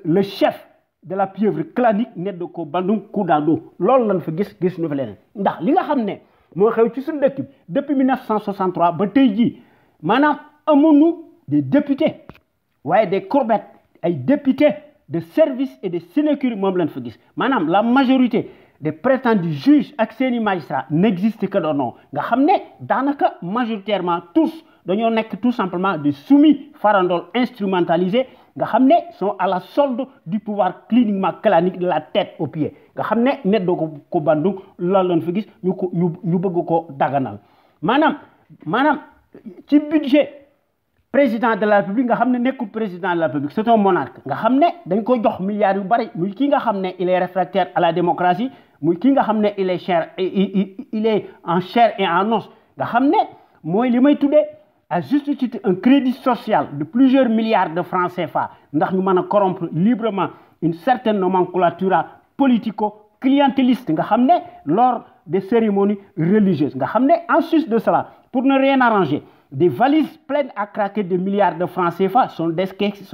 le chef de la pieuvre clanique Neddo Ko Bandung Koudado loolu lañ fa gis ñu fa leneen ndax li nga xam ne moo xew ci suñu dëkk depuis 1963 ba tey jii maanaam amuñu des députés waaye des courbettes ay députés de service et de sinécure moom lañ fa gis maanaam la majorité des prétendus juges ak seeni magistrats n'existent que de nom nga xam ne daanaka majoritairement tous dañoo nekk tout simplement des soumis farandoles instrumentalisés nga xam ne sont à la solde du pouvoir cliniquement clanique de la tête aux pieds nga xam ne Neddo Ko Bandung loolu lañ fa gis ñu bëgg ko daganal maanaam ci budget président de la République nga xam ne nekkul président de la République c'est un monarque nga xam ne dañ ko jox milliards yu bari muy kii nga xam ne il est réfractaire à la démocratie muy kii nga xam ne il est en chair et en os nga xam ne mooy li may tuddee à juste titre un crédit social de plusieurs milliards de francs CFA ndax ñu mën a corrompre librement une certaine nomenclatura politico-clientéliste nga xam ne lors des cérémonies religieuses nga xam ne en sus de cela pour ne rien arranger des valises pleines à craquer de milliards de francs CFA sont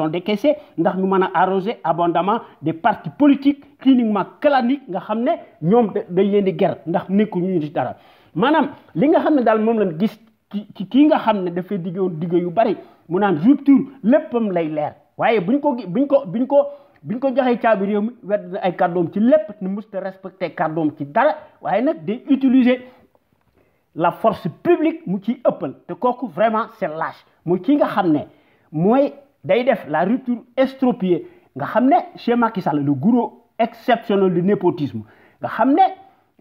décaissés ndax ñu mën arroser abondamment des partis politiques cliniquement claniques nga xam ne ñoom dañ leen di ger ndax nekku ñu ci dara maanaam li nga xam ne daal moom lañ gis ci kii nga xam ne dafay digg yu bari mu naan rupture léppam lay leer waaye biñ ko joxee caabi réew mi wedd ay kàddoom ci lépp ni musta respecté kàddoom ci dara waaye nag day utiliser la force publique mu ciy ëppal te kooku vraiment c'est lâche mu ki nga xam ne mooy day def la rupture estropiée nga xam ne chez Macky Sall le gourou exceptionnel du népotisme nga xam ne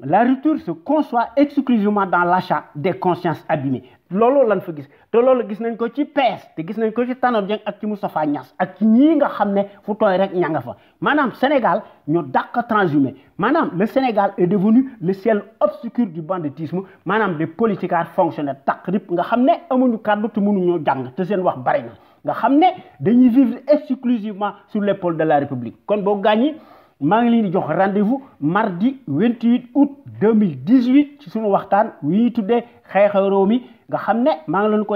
la rupture se conçoit exclusivement dans l'achat des consciences abîmées loolu lan fa gis te loolu gis nañ ko ci PS te gis nañ ko ci Tanor Dieng ak ci Moustapha Niasse ak ci ñii nga xam ne fu tooy rek ña nga fa maanaam Sénégal ñoo dàq transhumé maanaam le Sénégal est devenu le ciel obscur du banditisme maanaam des politiciens fonctionnaires taq rip nga xam ne amuñu kàddu te mënuñoo jàng te seen wax bari na nga xam ne dañuy vivre exclusivement sur l'épaule de la République kon boo gàññi maa ngi leen di jox rendez-vous mardi 28 août 2018 ci suñu waxtaan wi ñuy tuddee xew-xew réew mi nga xam ne maa ngi leen ko